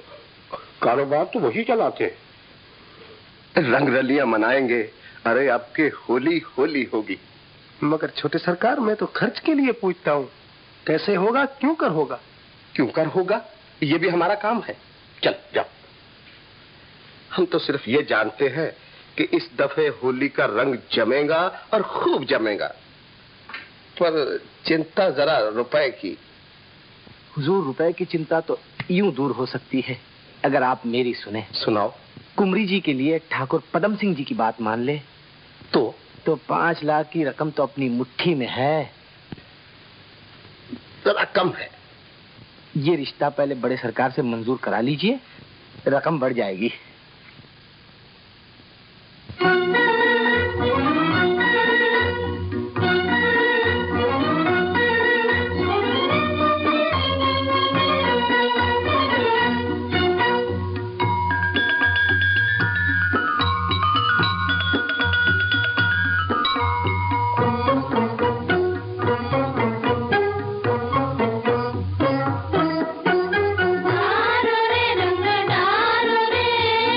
कारोबार तो वही चलाते हैं। रंग रलियां मनाएंगे। अरे आपके होली होली होगी। मगर छोटे सरकार, मैं तो खर्च के लिए पूछता हूँ। कैसे होगा, क्यों कर होगा? क्यों कर होगा, ये भी हमारा काम है। चल जाओ। हम तो सिर्फ ये जानते हैं कि इस दफे होली का रंग जमेगा और खूब जमेगा, पर चिंता जरा रुपए की। हुजूर, रुपए की चिंता तो यूं दूर हो सकती है अगर आप मेरी सुने। सुनाओ। कुमरी जी के लिए ठाकुर पदम सिंह जी की बात मान ले तो 5 लाख की रकम तो अपनी मुट्ठी में है। जरा कम है। ये रिश्ता पहले बड़े सरकार से मंजूर करा लीजिए, रकम बढ़ जाएगी। डारो रे रंग डारो रे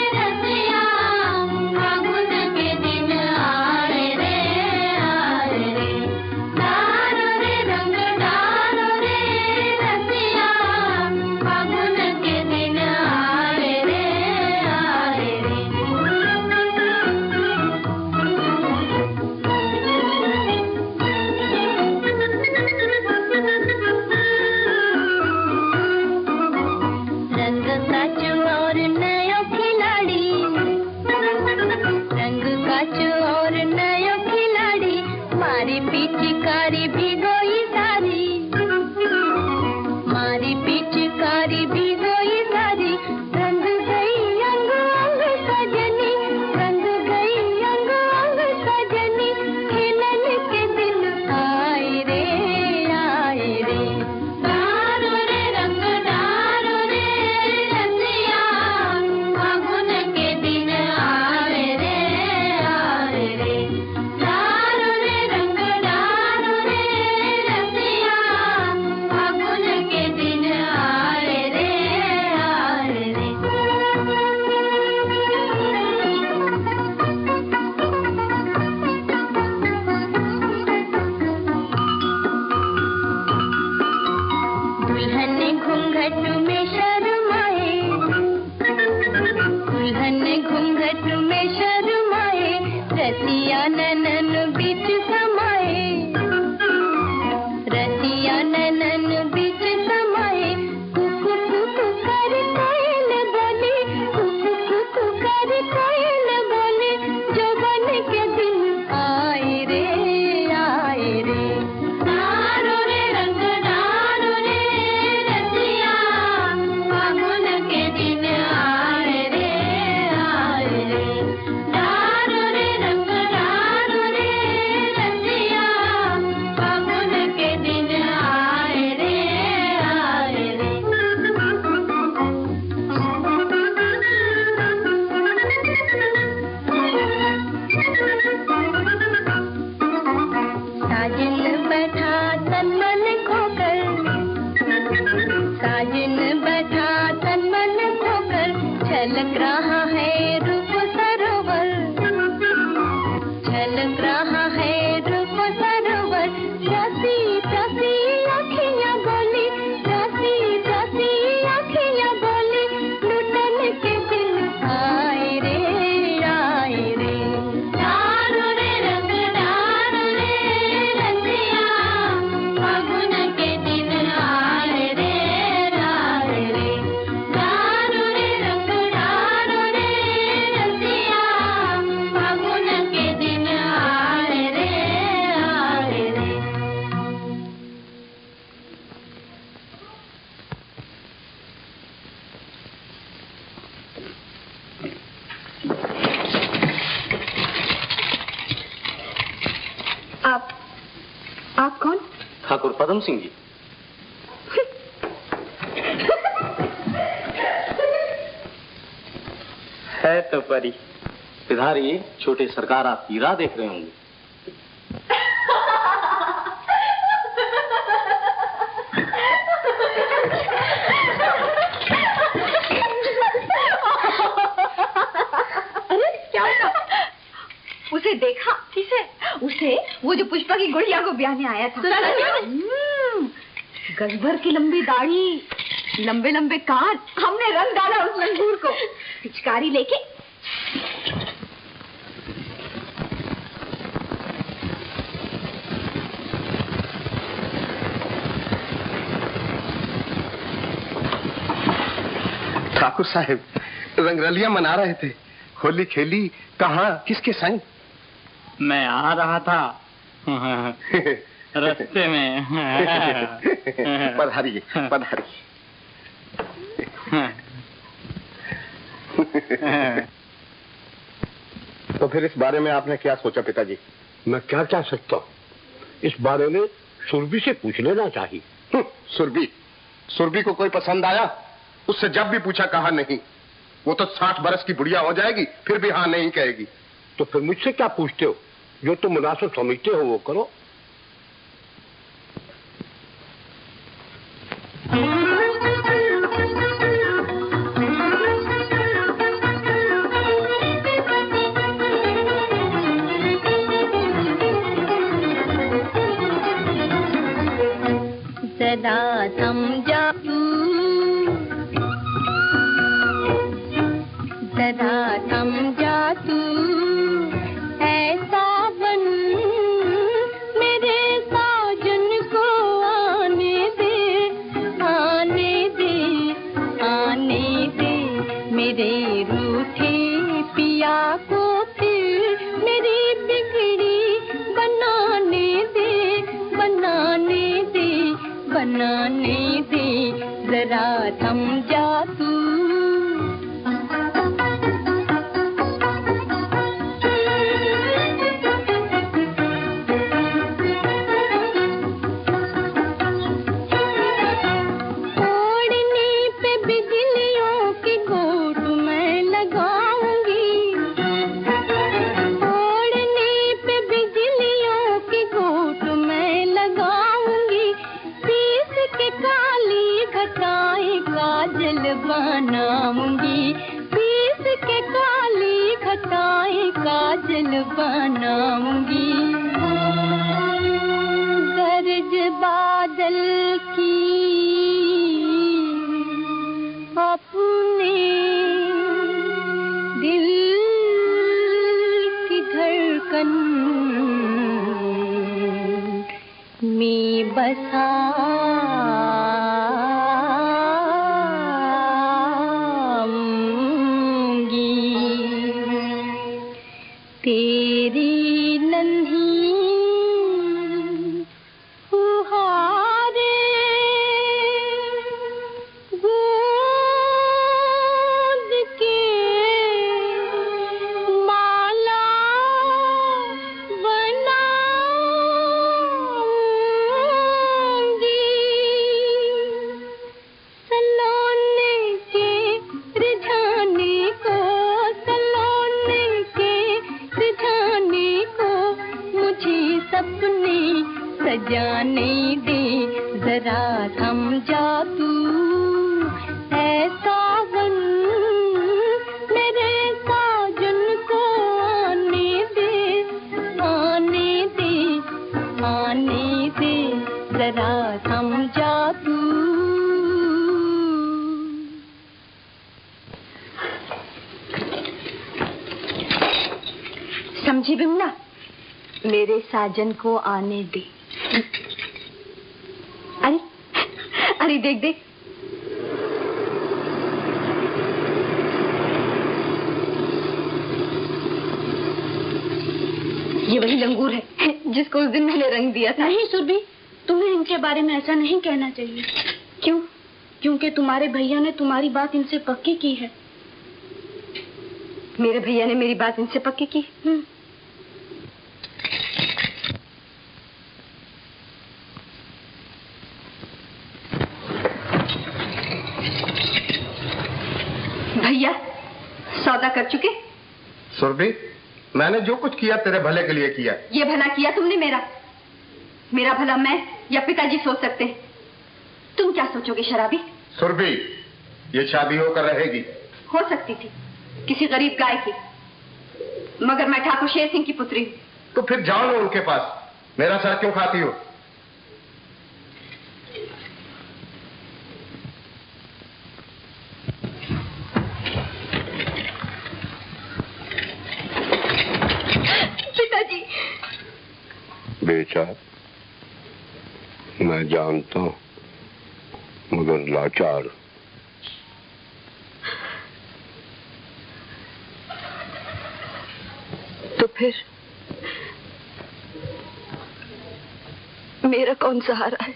यहाँ है रूप सरोवर रसी रसी अखियाँ बोली रसी रसी अखियाँ बोली लुटन के दिन आए रे डारो रे रंग डारो रे रसिया फागुन के दिन आए रे डारो रे रंग डारो रे रसिया फागुन के दिन आए रे आप कौन? ठाकुर पदम सिंह जी। है तो परी। पिधारी, छोटे सरकार आपकी राह देख रहे होंगे। अरे क्या हुआ? उसे देखा? किसे? उसे, वो जो पुष्पा की गुड़िया को ब्याहने आया था। गजभर की लंबी दाढ़ी, लंबे लंबे कान, हमने रंग डाला उस लंगूर को। पिचकारी लेके ठाकुर साहब रंगरलियां मना रहे थे, होली खेली कहाँ, किसके संग? मैं आ रहा था रास्ते में। पधारिए पधारिए। तो फिर इस बारे में आपने क्या सोचा पिताजी? मैं क्या कह सकता हूँ, इस बारे में सुरभि से पूछ लेना चाहिए। सुरभि को कोई पसंद आया? उससे जब भी पूछा कहा नहीं। वो तो 60 बरस की बुढ़िया हो जाएगी फिर भी हाँ नहीं कहेगी। तो फिर मुझसे क्या पूछते हो? जो तुम मुनासिब समझते हो वो करो। सदा समझा तू, सदा समझा तू ऐसा बन मेरे साजन को आने दे, आने दे, आने दे मेरे रूठे पिया को फिर मेरी बिगड़ी बनाने दे, बनाने दे, बनाने दे जरा समझा तू। बनाऊंगी पीस के काली खटाई काजल बनाऊंगी। गरज बादल की अपने दिल की धड़कन में बसा तेरी नन्ही फुहारे गोद के माला बनाऊंगी। सलोने के रिझाने को, सलोने के रिझाने को मुझे सपने सजाने दे, जरा समझा तू ऐसा बन मेरे साजन को आने दे, आने आने दे जरा समझा तू। समझी बिमला? मेरे साजन को आने दे। अरे अरे देख देख, ये वही लंगूर है जिसको उस दिन मैंने रंग दिया था। नहीं सुरभि, तुम्हें इनके बारे में ऐसा नहीं कहना चाहिए। क्यों? क्योंकि तुम्हारे भैया ने तुम्हारी बात इनसे पक्की की है। मेरे भैया ने मेरी बात इनसे पक्की की? भैया सौदा कर चुके? सुरभि, मैंने जो कुछ किया तेरे भले के लिए किया। ये भला किया तुमने मेरा? मेरा भला मैं या पिताजी सोच सकते हैं? तुम क्या सोचोगे शराबी? सुरभि, ये शादी होकर रहेगी। हो सकती थी किसी गरीब गाय की, मगर मैं ठाकुर शेर सिंह की पुत्री हूँ। तो फिर जाओ ना उनके पास, मेरा सर क्यों खाती हो? पिताजी। बेटा, मैं जानता हूं, मगर लाचार। तो फिर मेरा कौन सहारा है?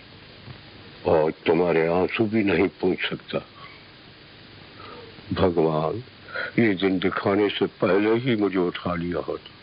और तुम्हारे आंसू भी नहीं पूछ सकता। भगवान ये दिन दिखाने से पहले ही मुझे उठा लिया होता।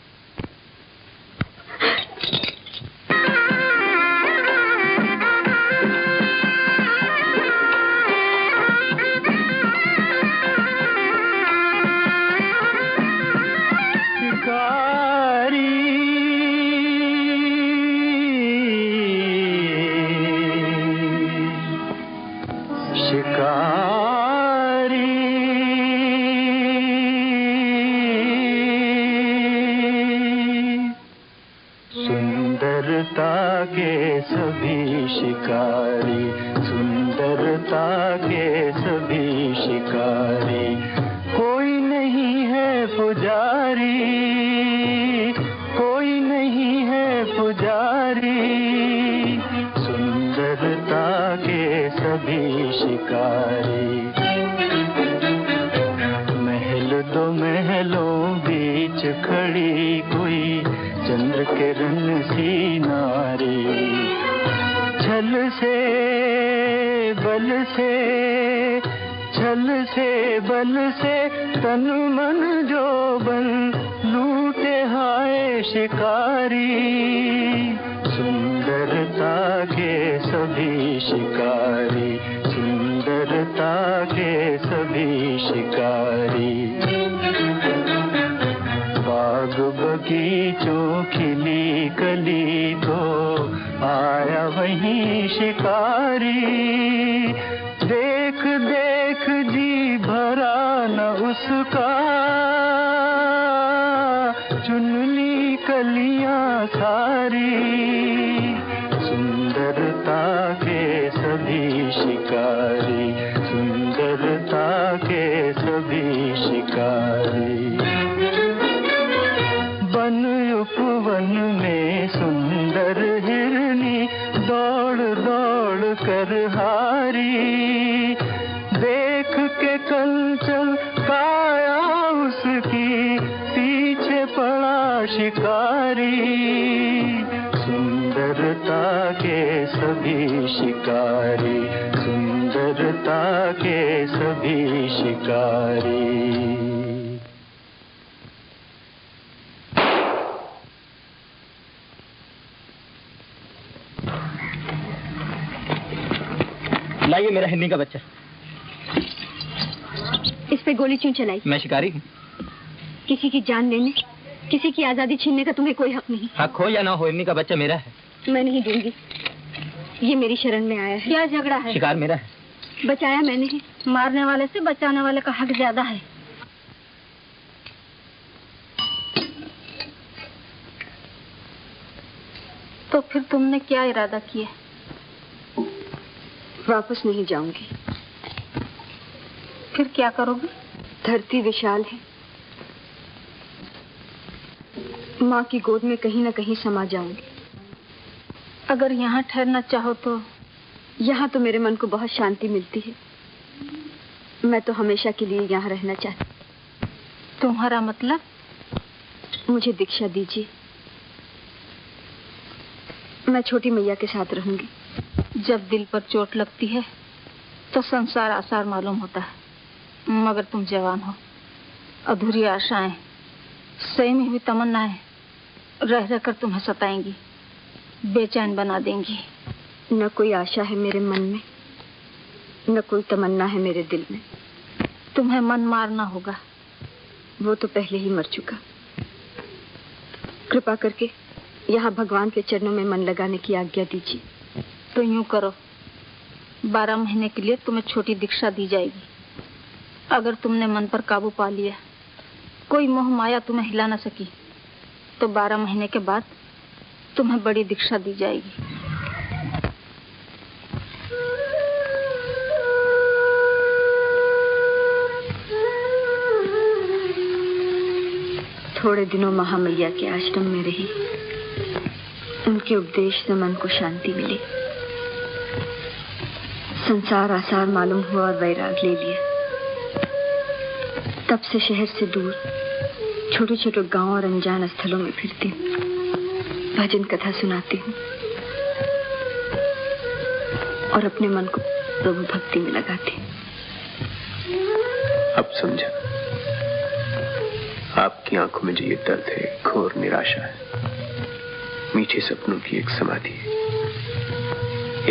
लाइए मेरा हिरनी का बच्चा। इस पे गोली क्यों चलाई? मैं शिकारी हूँ। किसी की जान लेने, किसी की आजादी छीनने का तुम्हें कोई हक नहीं। हक हो या ना हो, हिरनी का बच्चा मेरा है। मैं नहीं दूंगी, ये मेरी शरण में आया है। क्या झगड़ा है? शिकार मेरा है। बचाया मैंने ही। मारने वाले से बचाने वाले का हक ज्यादा है। तो फिर तुमने क्या इरादा किया? वापस नहीं जाऊंगी। फिर क्या करोगी? धरती विशाल है, माँ की गोद में कहीं न कहीं समा जाऊंगी। अगर यहाँ ठहरना चाहो तो? यहाँ तो मेरे मन को बहुत शांति मिलती है। मैं तो हमेशा के लिए यहाँ रहना चाहती। तुम्हारा मतलब? मुझे दीक्षा दीजिए, मैं छोटी मैया के साथ रहूंगी। जब दिल पर चोट लगती है तो संसार आसार मालूम होता है, मगर तुम जवान हो। अधूरी आशाएं, सही हुई तमन्नाएं रह रहकर तुम्हें सताएंगी, बेचैन बना देंगी। न कोई आशा है मेरे मन में, न कोई तमन्ना है मेरे दिल में। तुम्हें मन मारना होगा। वो तो पहले ही मर चुका। कृपा करके यहाँ भगवान के चरणों में मन लगाने की आज्ञा दीजिए। तो यूं करो, 12 महीने के लिए तुम्हें छोटी दीक्षा दी जाएगी। अगर तुमने मन पर काबू पा लिया, कोई मोह माया तुम्हें हिला न सकी, तो 12 महीने के बाद तुम्हें बड़ी दीक्षा दी जाएगी। थोड़े दिनों महामैया के आश्रम में रही। उनके उपदेश से मन को शांति मिली। संसार आसार मालूम हुआ और वैराग ले लिया। तब से शहर से दूर छोटे छोटे गांव और अनजान स्थलों में फिरती हूँ, भजन कथा सुनाती हूँ और अपने मन को प्रभु भक्ति में लगाती हूँ। अब समझा, आपकी आंखों में जो ये दर्द है, घोर निराशा है, मीठे सपनों की एक समाधि है,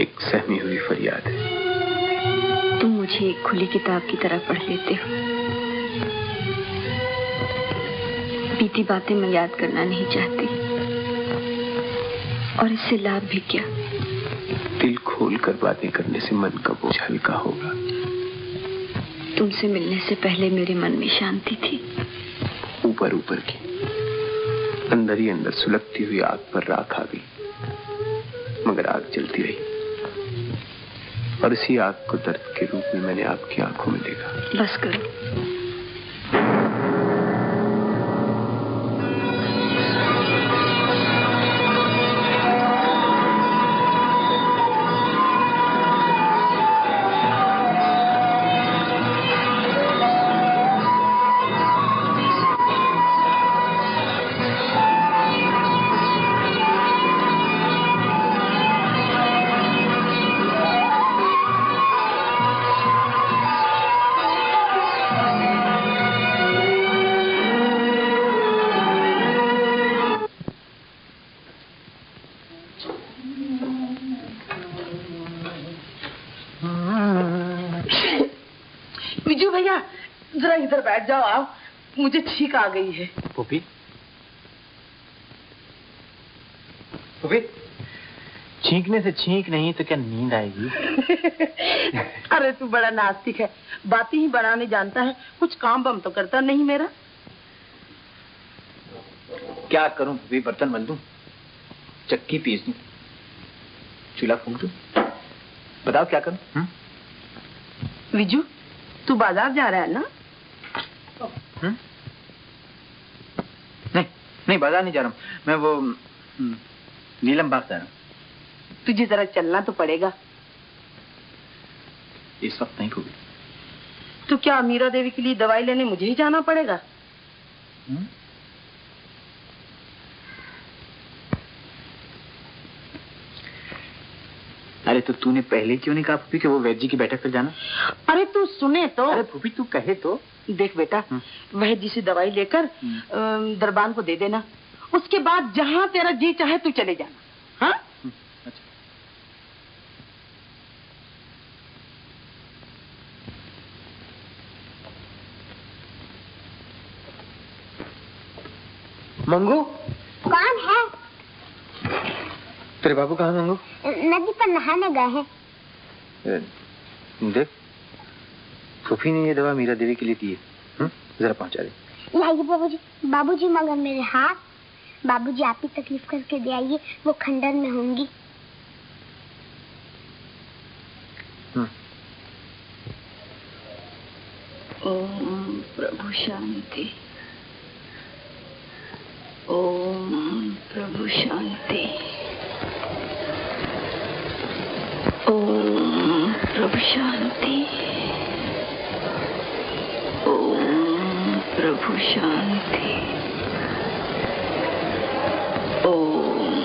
एक सहमी हुई फरियाद है। तुम मुझे एक खुली किताब की तरह पढ़ लेते हो। बीती बातें मैं याद करना नहीं चाहती, और इससे लाभ भी क्या। दिल खोल कर बातें करने से मन का बोझ हल्का होगा। तुमसे मिलने से पहले मेरे मन में शांति थी। ऊपर ऊपर की, अंदर ही अंदर सुलगती हुई आग पर राख आ गई, मगर आग जलती रही, और इसी आग को दर्द के रूप में मैंने आपकी आंखों में देखा। बस करो। विजू भैया जरा इधर बैठ जाओ आप, मुझे छींक आ गई है। पुपी, पुपी, छींकने से छींक नहीं तो क्या नींद आएगी? अरे तू बड़ा नास्तिक है, बातें ही बनाने जानता है, कुछ काम बम तो करता नहीं मेरा। क्या करूं पुपी? बर्तन मल दूं, चक्की पीस दूं, चूल्हा फूंक दूं, बताओ क्या करूं? विजू तू बाजार जा रहा है ना? नहीं नहीं, बाजार नहीं जा रहा हूं मैं, वो नीलम बाग जा रहा हूं। तुझे जरा चलना तो पड़ेगा। इस वक्त नहीं होगी। तो क्या मीरा देवी के लिए दवाई लेने मुझे ही जाना पड़ेगा? अरे तो तूने पहले क्यों नहीं कहा पुपी कि वो वैद्य जी की बैठक पर जाना? अरे तू सुने तो। अरे पुपी तू कहे तो। देख बेटा, वैद्य जी से दवाई लेकर दरबान को दे देना, उसके बाद जहाँ तेरा जी चाहे तू चले जाना। हाँ? अच्छा। मंगू, कौन है? तेरे बाबू कहाँ मंगू? नदी पर नहाने गए हैं। देख, फूफी ने ये दवा मीरा देवी के लिए दी है, जरा पहुंचा दे। लाइए बाबूजी। बाबूजी मगर मेरे हाथ बाबूजी आप ही तकलीफ करके दे आइए, वो खंडर में होंगी। ओम प्रभु शांति। ओम प्रभु शांति। ओम प्रभु शांति। ओम प्रभु शांति। ओम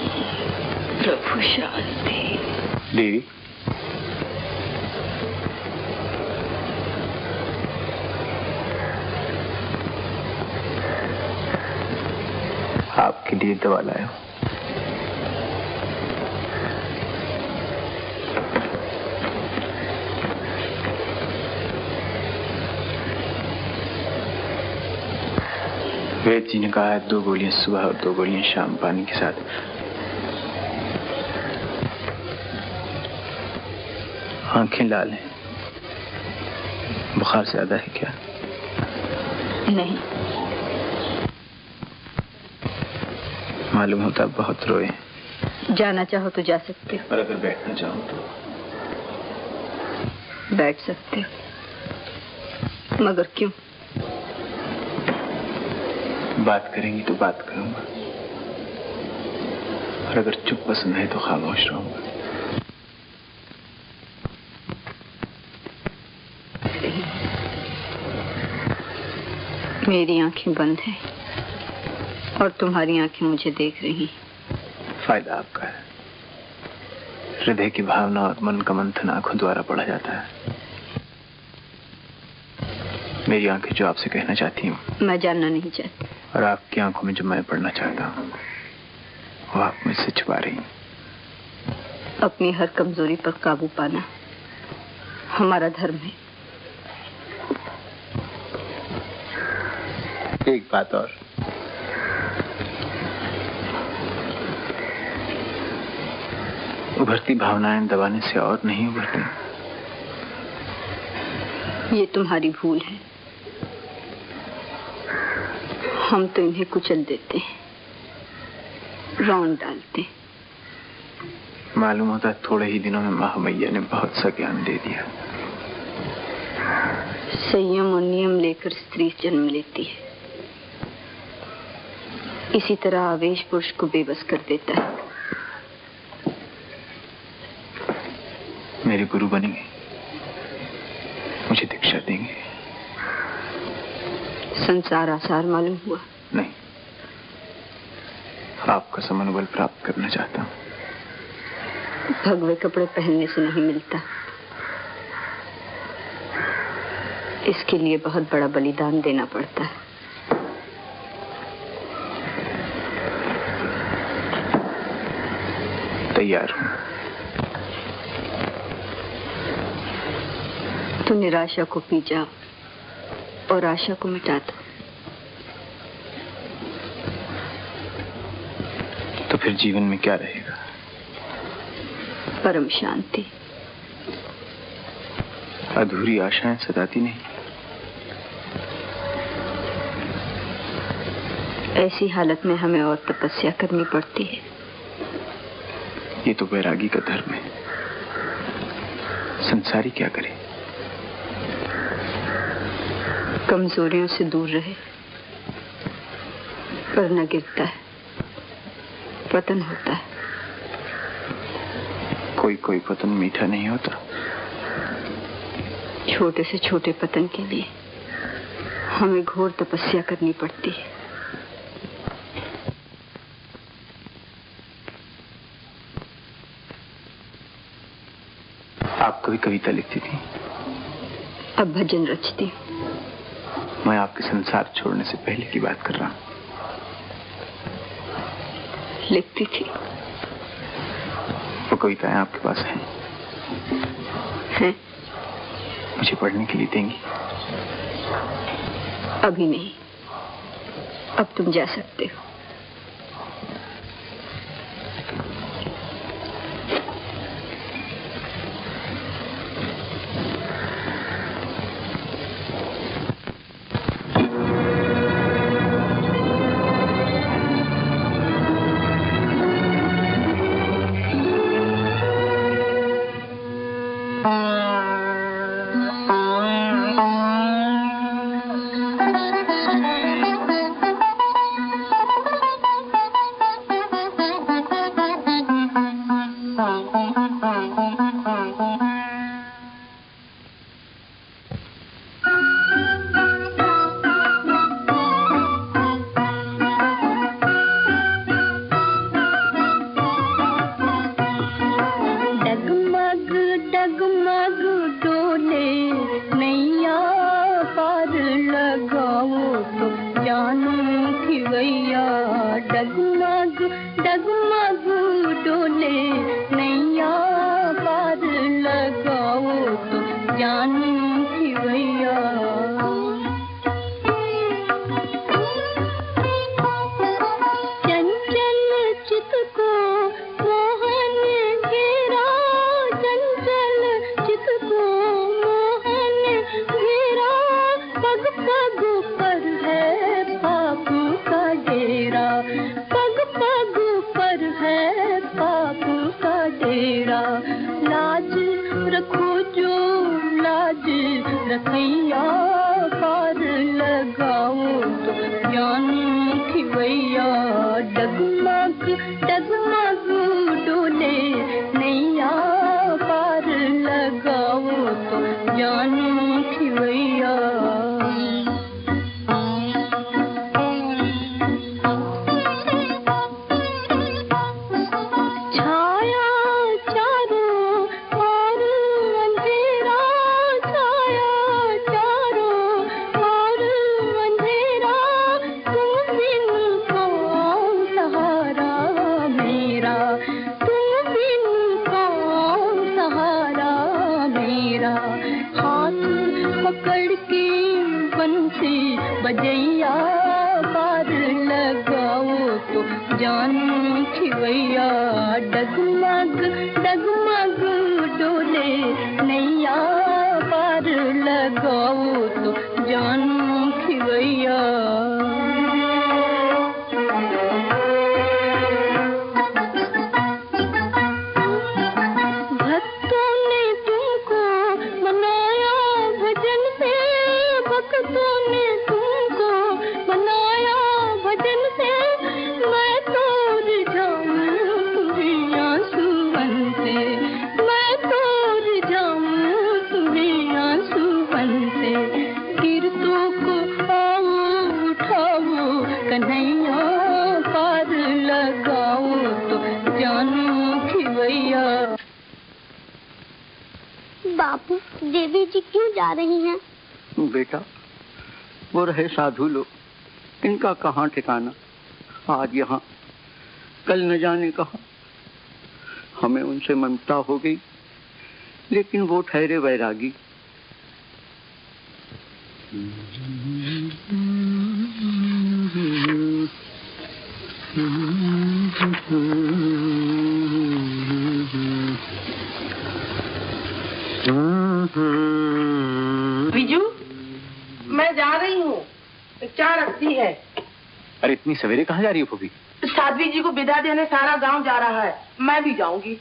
प्रभु शांति। देवी, आपके लिए दवा लाया हूं। वेद जी ने कहा है 2 गोलियां सुबह और 2 गोलियां शाम पानी के साथ। आंखें लाल हैं, बुखार ज्यादा है क्या? नहीं। मालूम होता बहुत रोए। जाना चाहो तो जा सकते हो, और अगर बैठना चाहो तो बैठ सकते हो। मगर क्यों? बात करेंगी तो बात करूंगा, और अगर चुप पसंद है तो खामोश रहूंगा। मेरी आंखें बंद हैं और तुम्हारी आंखें मुझे देख रही। फायदा आपका है। हृदय की भावना और मन का मंथन आंखों द्वारा पढ़ा जाता है। मेरी आंखें जो आपसे कहना चाहती हूँ मैं जानना नहीं चाहती, और आपकी आंखों में जो मैं पढ़ना चाहता हूँ वो आप मुझसे छुपा रही। अपनी हर कमजोरी पर काबू पाना हमारा धर्म है। एक बात और, उभरती भावनाएं दबाने से और नहीं उभरती। ये तुम्हारी भूल है। हम तो इन्हें कुचल देते हैं, रौंद डालते। मालूम होता है थोड़े ही दिनों में महामैया ने बहुत सा ज्ञान दे दिया। संयम और नियम लेकर स्त्री जन्म लेती है। इसी तरह आवेश पुरुष को बेबस कर देता है। मेरे गुरु बनेंगे, मुझे दीक्षा देंगे। संसार आसार मालूम हुआ? नहीं, आपका समनोबल प्राप्त करना चाहता हूँ। भगवे कपड़े पहनने से नहीं मिलता, इसके लिए बहुत बड़ा बलिदान देना पड़ता है। तैयार हूँ। तो निराशा को पी जाओ और आशा को मिटा दो। तो फिर जीवन में क्या रहेगा? परम शांति। अधूरी आशाएं सताती नहीं। ऐसी हालत में हमें और तपस्या करनी पड़ती है। ये तो वैरागी का धर्म है। संसारी क्या करे? कमजोरियों से दूर रहे, पर न गिरता है, पतन होता है। कोई कोई पतन मीठा नहीं होता। छोटे से छोटे पतन के लिए हमें घोर तपस्या करनी पड़ती है। आप कभी कविता लिखती थी? अब भजन रचती हूँ। मैं आपके संसार छोड़ने से पहले की बात कर रहा हूँ। लिखती थी। वो कविताएं आपके पास हैं? हैं? मुझे पढ़ने के लिए देंगी? अभी नहीं, अब तुम जा सकते हो। अंधेरा लाज रखो जो लाज रखैया पार लगाओ तो ज्ञान खिवैया डगमग डगमग डोले नैया पार लगाओ तो ज्ञान खिवैया बजैया पार लगाओ तो जान खिवैया डगमग डगमग डोले नैया पार लगाओ तो जान खिवैया बापू, देवी जी क्यों जा रही हैं? बेटा, वो रहे साधु लोग, इनका कहाँ ठिकाना। आज यहाँ, कल न जाने कहाँ। हमें उनसे ममता हो गई, लेकिन वो ठहरे वैरागी। बिजू, मैं जा रही हूँ, चाय रखती है। अरे इतनी सवेरे कहाँ जा रही हो फूफी? साध्वी जी को विदा देने सारा गांव जा रहा है, मैं भी जाऊंगी।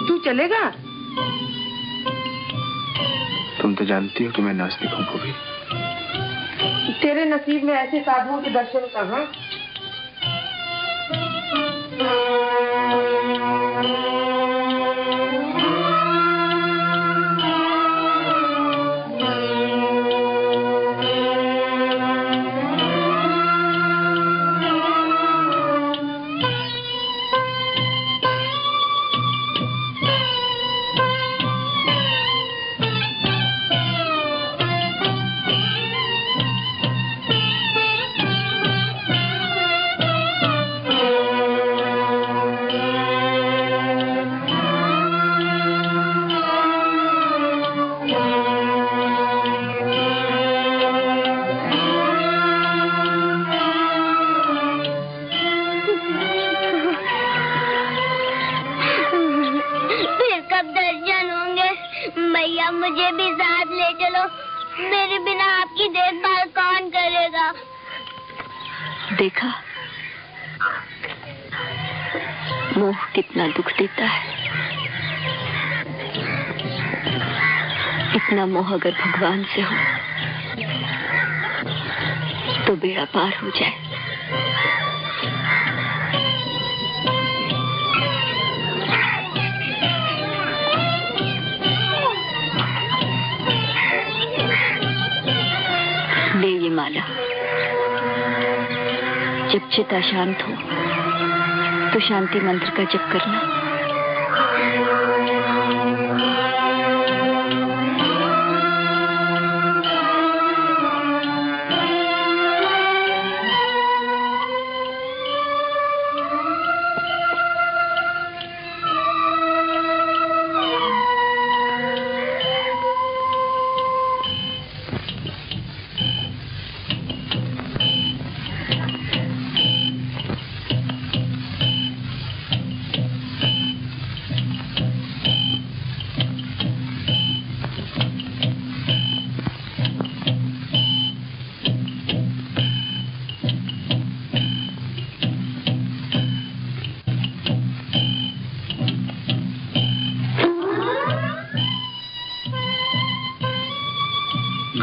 तू चलेगा? तुम तो जानती हो कि मैं नास्तिक हूँ फूफी। तेरे नसीब में ऐसे साधुओं के दर्शन कहाँ? मुझे भी साथ ले चलो, मेरे बिना आपकी देखभाल कौन करेगा? देखा, मोह कितना दुख देता है। इतना मोह अगर भगवान से हो तो बेड़ा पार हो जाए। ले ये माला, जब चिता शांत हो तो शांति मंत्र का जप करना।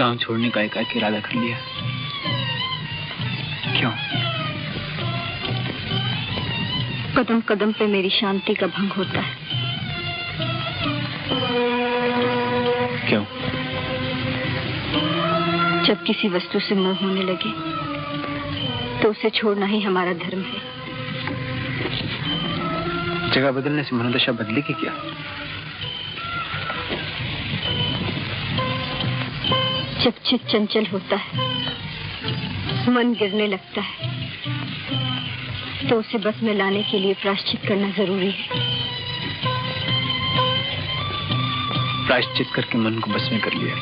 गांव छोड़ने का एकाएक इरादा कर लिया? क्यों? कदम कदम पे मेरी शांति का भंग होता है। क्यों? जब किसी वस्तु से मोह होने लगे तो उसे छोड़ना ही हमारा धर्म है। जगह बदलने से मनोदशा बदलेगी क्या? जब चित्त चंचल होता है, मन गिरने लगता है, तो उसे बस में लाने के लिए प्रायश्चित करना जरूरी है। प्रायश्चित करके मन को बस में कर लिया,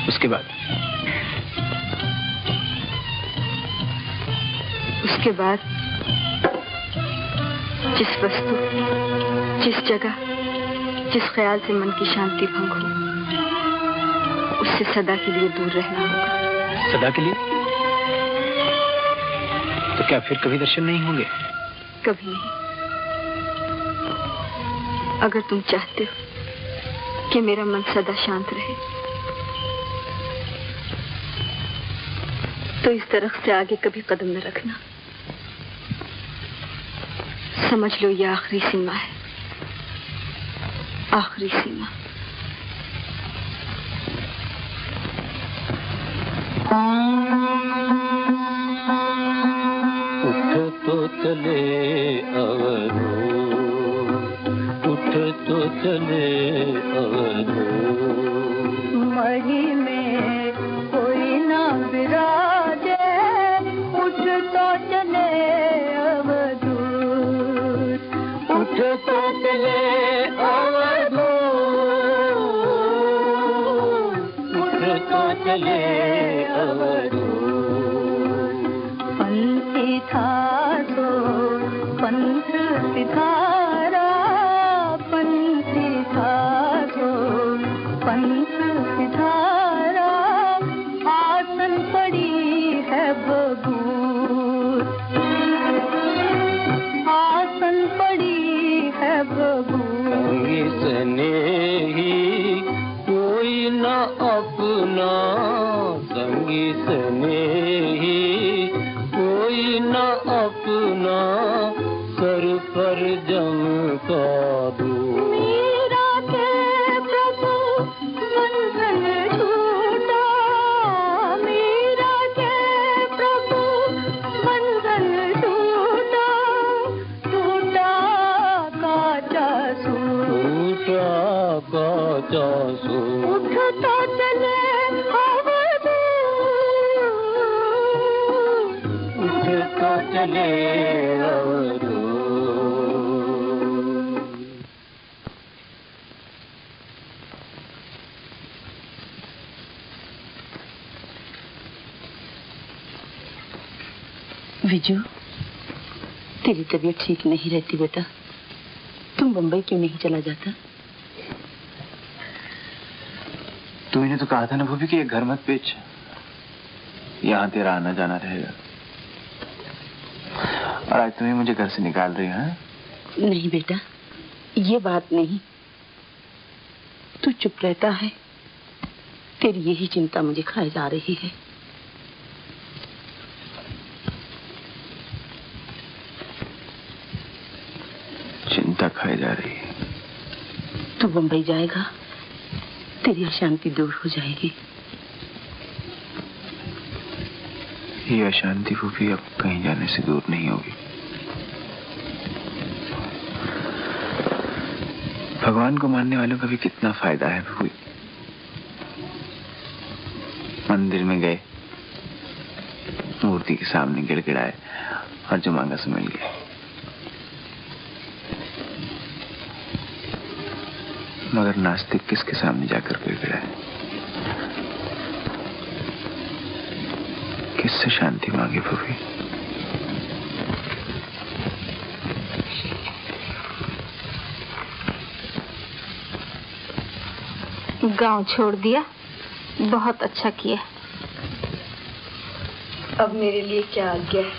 उसके बाद जिस वस्तु, जिस जगह, जिस ख्याल से मन की शांति भंग हो, उससे सदा के लिए दूर रहना होगा। सदा के लिए? तो क्या फिर कभी दर्शन नहीं होंगे? कभी नहीं। अगर तुम चाहते हो कि मेरा मन सदा शांत रहे, तो इस दरख्त से आगे कभी कदम न रखना। समझ लो ये आखिरी सीमा है, आखिरी सीमा। उठ तो चले अवधो, उठ तो चले अवधो, मही में कोई ना विराजे, उठ तो चले अवधूत, उठ तो चले अवधूत, उठ तो चले अवधूत। पंथी था तो पंथ सिधारा, पंथी था तो पंथ सिधारा, आसन पड़ी है बबूत, आसन पड़ी है बबूत। स्नेही कोई न अपना, संगी स्नेही कोई न अपना, सर पर जम का दो। मीरा के प्रभु बंधन छूटा, मीरा के प्रभु बंधन छूटा, टूटा काचा सूट, टूटा काचा सूट। उठ तो चले अवधूत, उठ तो चले अवधूत। विजू, तेरी तबीयत ठीक नहीं रहती बेटा, तुम बंबई क्यों नहीं चला जाता? तुमने तो कहा था ना भूपी कि ये घर मत बेच, यहाँ तेरा आना जाना रहेगा। और आज तुम्हें मुझे घर से निकाल रही है? नहीं बेटा, ये बात नहीं। तू चुप रहता है, तेरी यही चिंता मुझे खाए जा रही है। चिंता खाई जा रही है? तू बंबई जाएगा, तेरी अशांति दूर हो जाएगी। ये अशांति भूपी अब कहीं जाने से दूर नहीं होगी। भगवान को मानने वालों का भी कितना फायदा है भूपी। मंदिर में गए, मूर्ति के सामने गिड़गिड़ाए और जो मांगा सो मिल गया। मगर नास्तिक किसके सामने जाकर गिड़गिड़ाए? किससे शांति मांगे भूपी? गांव छोड़ दिया, बहुत अच्छा किया। अब मेरे लिए क्या आज्ञा है?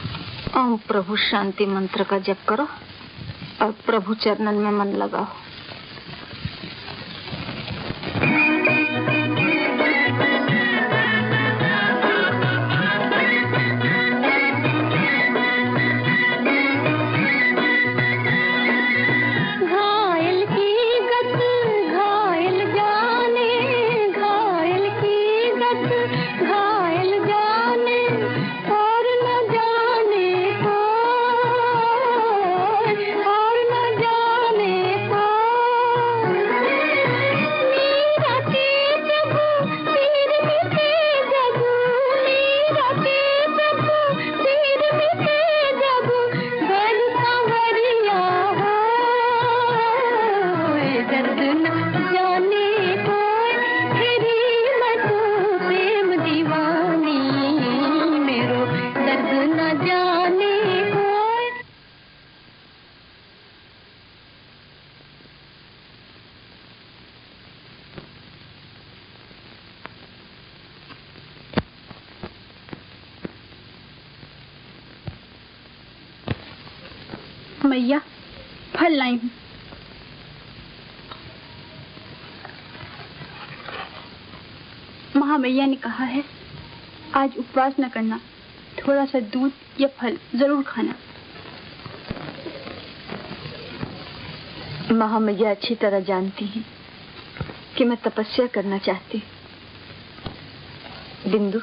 ओम प्रभु शांति मंत्र का जप करो और प्रभु चरणन में मन लगाओ। मैया फल लाई हूँ। महामैया ने कहा है आज उपवास न करना, थोड़ा सा दूध या फल जरूर खाना। महामैया अच्छी तरह जानती हैं कि मैं तपस्या करना चाहती हूँ। बिंदु,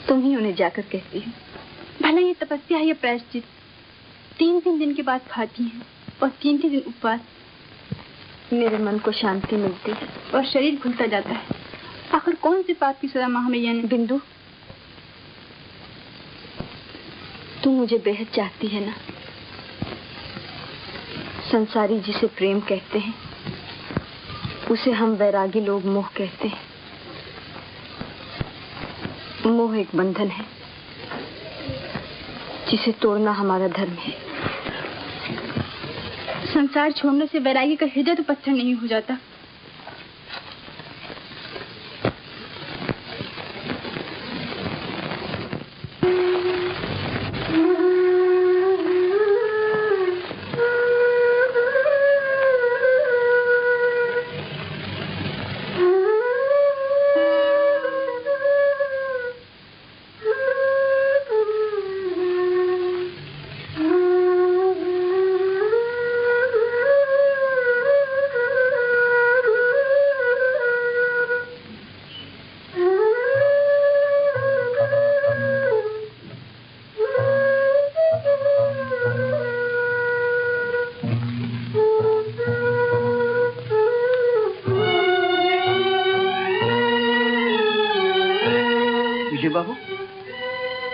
तुम ही उन्हें जाकर कहती हो। भला ये तपस्या है या प्रायश्चित? 3-3 दिन के बाद खाती हैं और 3 दिन उपवास। मेरे मन को शांति मिलती है और शरीर खुलता जाता है। आखिर कौन सी पाप की सजा महामैया ने? बिंदु, तू मुझे बेहद चाहती है ना? संसारी जिसे प्रेम कहते हैं उसे हम वैरागी लोग मोह कहते हैं। मोह एक बंधन है जिसे तोड़ना हमारा धर्म है। संसार छोड़ने से वैरागी का हृदय तो पत्थर नहीं हो जाता।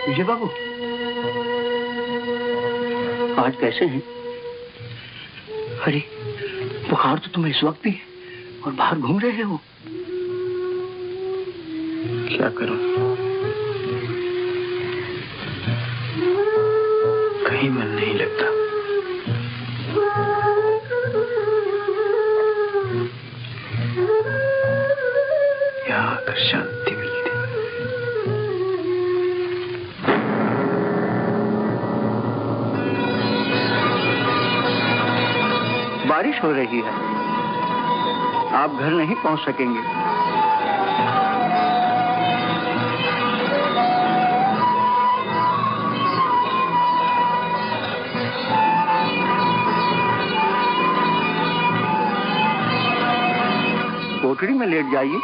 विजय बाबू, आज कैसे हैं? अरे बुखार तो तुम्हें इस वक्त भी है और बाहर घूम रहे हो। क्या करूं, कहीं मन नहीं लगता। यहाँ आकर शांति मिलती। बारिश हो रही है, आप घर नहीं पहुंच सकेंगे। कोठरी में लेट जाइए।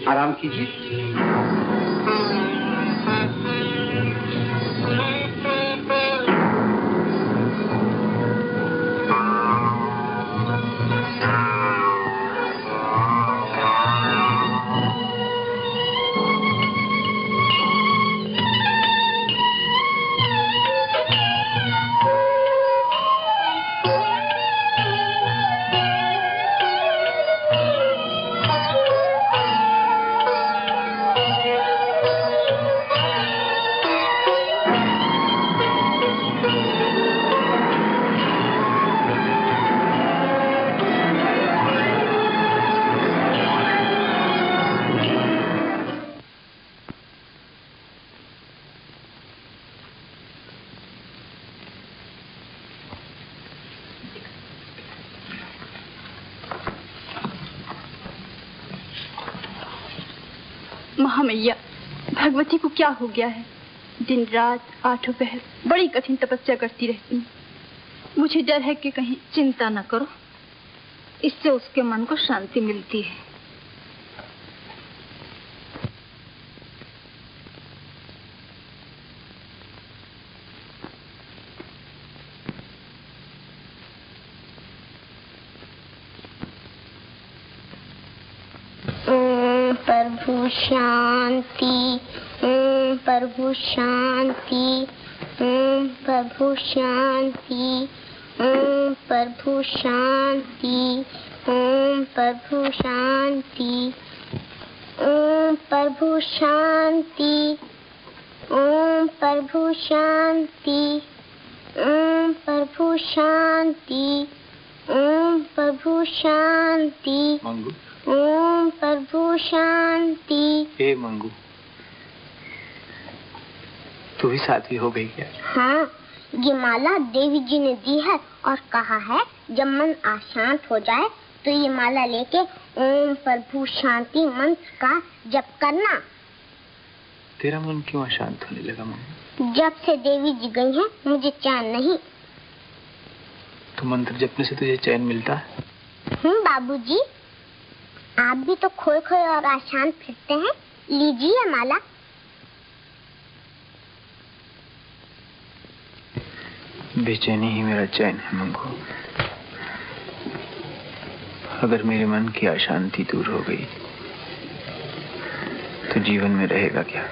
आराम कीजिए। महामैया, भगवती को क्या हो गया है? दिन रात 8 पहर बड़ी कठिन तपस्या करती रहती हूँ। मुझे डर है कि कहीं। चिंता न करो, इससे उसके मन को शांति मिलती है। प्रभु शांति, ओम प्रभु शांति, ओम प्रभु शांति, ओम प्रभु शांति, ओम प्रभु शांति, ओम प्रभु शांति, ओम प्रभु शांति, ओम प्रभु शांति, ओम प्रभु शांति, ओम प्रभु शांति। हे मंगू, तू भी साथी हो गई क्या? हाँ, ये माला देवी जी ने दी है और कहा है जब मन अशांत हो जाए तो ये माला लेके ओम प्रभु शांति मंत्र का जप करना। तेरा मन क्यों अशांत होने लगा मंगू? जब से देवी जी गई हैं मुझे चैन नहीं। तो मंत्र जपने से तुझे चैन मिलता है? बाबूजी, आप भी तो खोए खोए और अशांत फिरते हैं, लीजिए माला। बेचैनी ही मेरा चैन है मंगू। अगर मेरे मन की अशांति दूर हो गई तो जीवन में रहेगा क्या?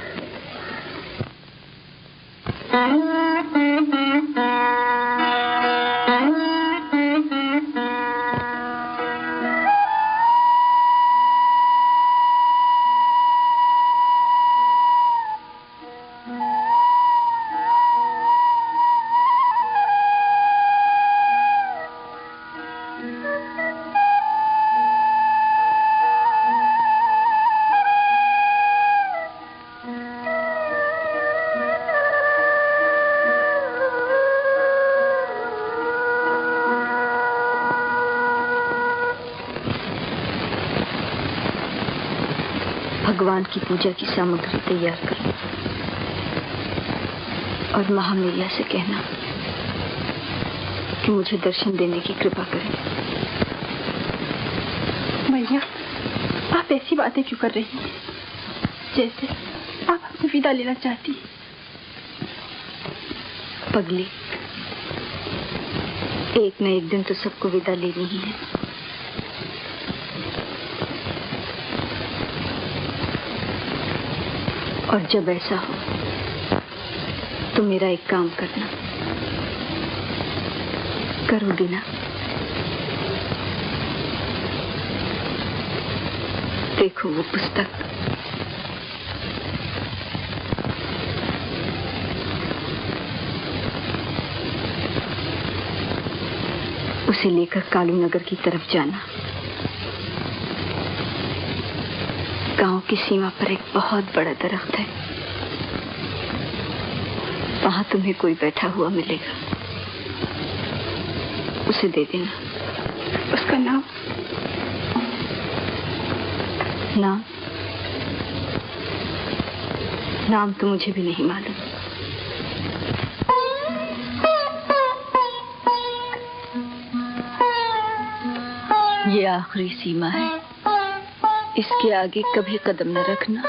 भगवान की पूजा की सामग्री तैयार करो और महामैया से कहना कि मुझे दर्शन देने की कृपा करें। मैया, आप ऐसी बातें क्यों कर रही हैं? जैसे आप हमसे विदा लेना चाहती हैं। पगली, एक न एक दिन तो सबको विदा लेनी ही है। और जब ऐसा हो तो मेरा एक काम करना, करोगी ना? देखो वो पुस्तक, उसे लेकर कालू नगर की तरफ जाना। गांव की सीमा पर एक बहुत बड़ा दरख्त है, वहां तुम्हें कोई बैठा हुआ मिलेगा, उसे दे देना। उसका नाम? नाम तो मुझे भी नहीं मालूम। ये आखिरी सीमा है, इसके आगे कभी कदम न रखना।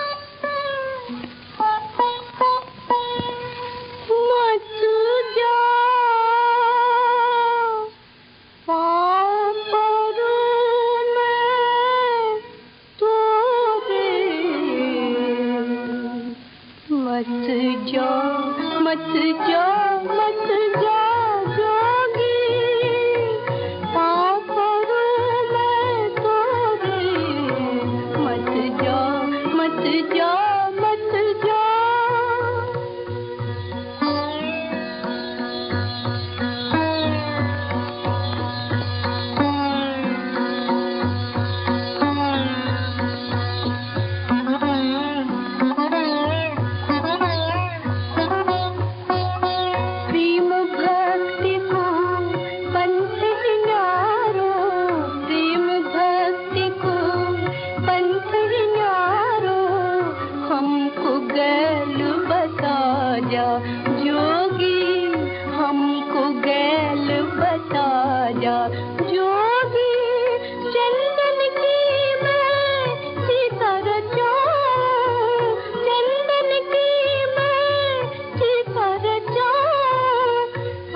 चंदन की मैं सीता रचाऊं, चंदन की मैं सीता रचाऊं,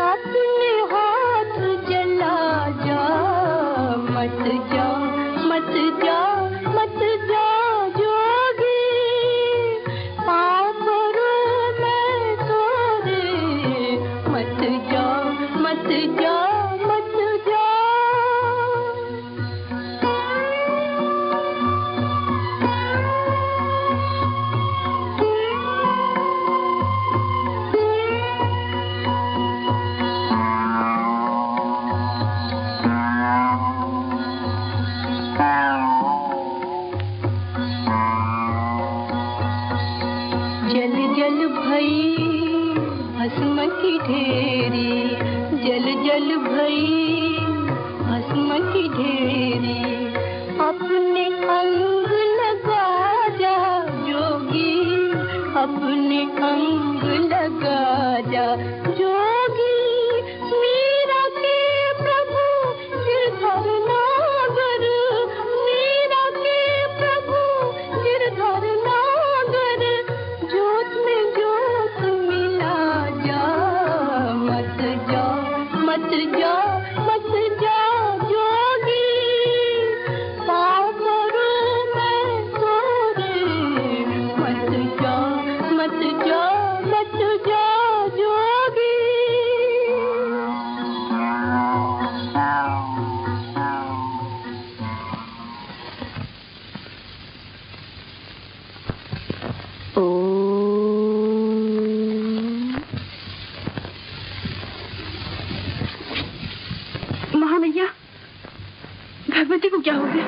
अपने हाथ जला जा, मत जा, मत जा, मत जा जोगी, पाप रो मैं तोरे, मत जा, मत जा, मत जा। जल जल भई भस्म की ढेरी, जल जल भई भस्म की ढेरी, अपने अंग लगा जा जोगी, अपने अंग लगा जा जोगी, मीरा के प्रभु गिरधर नागर, मीरा के प्रभु गिरधर नागर, जोत में जोत मिला जा, मत जा, मत जा, मत जा जोगी, पाँव करूं मैं तोरे, मत जा, मत जा, मत जा जोगी। महामैया, भगवती को क्या हो गया?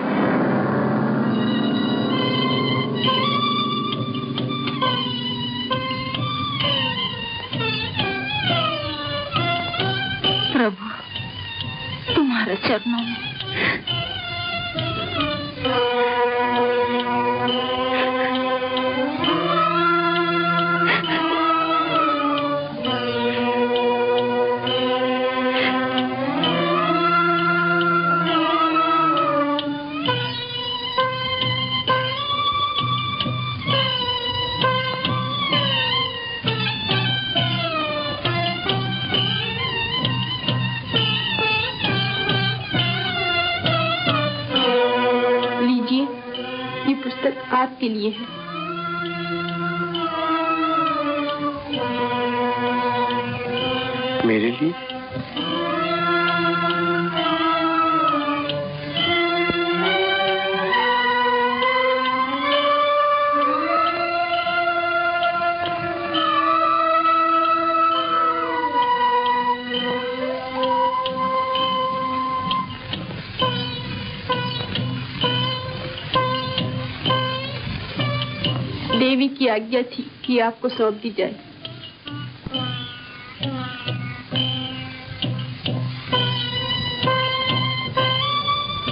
प्रभु, तुम्हारे चरणों में। आपके लिए है। मेरे लिए? देवी की आज्ञा थी कि आपको सौंप दी जाए।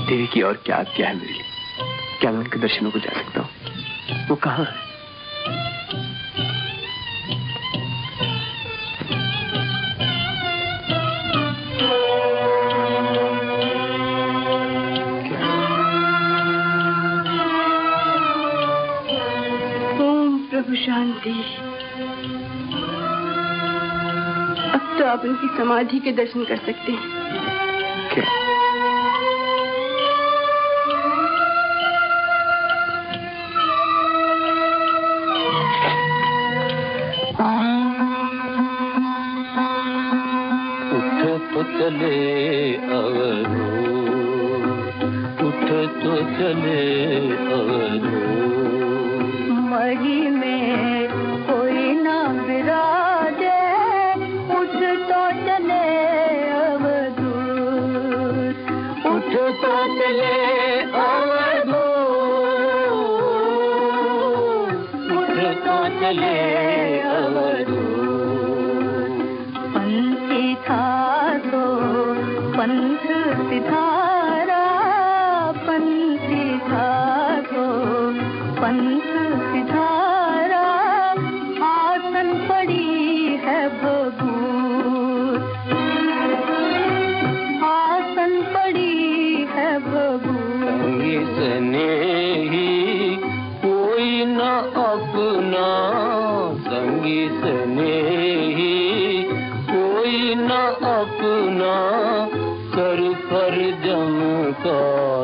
देवी की और क्या आज्ञा है मेरे लिए? क्या मैं उनके दर्शनों को जा सकता हूँ? वो कहाँ है? शांति। अब तो आप उनकी समाधि के दर्शन कर सकते हैं। क्या? उठ तो चले अवरो, उठ तो चले अवरो, मरी में कोई ना विराजे, उठ तो चले अवधूत, उठ तो चले अवधूत, उठ तो चले अवधूत। पंथी था तो पंथ सिधारा, पंथी था तो पंथ सिधारा, आसन पड़ी है भभूत, आसन पड़ी है भभूत। स्नेही कोई न अपना, संगी स्नेही कोई न अपना, सर पर जम का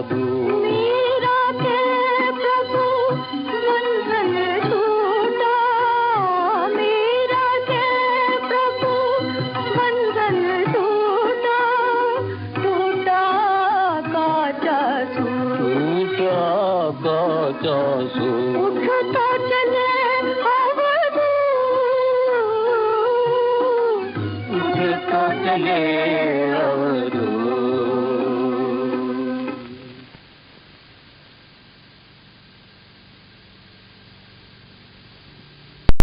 दो। मीरा के प्रभु बंधन टूटा, मीरा के प्रभु बंधन टूटा, टूटा काचा सूर, टूटा काचा सूर। उठता चले अवधूत, उठता चले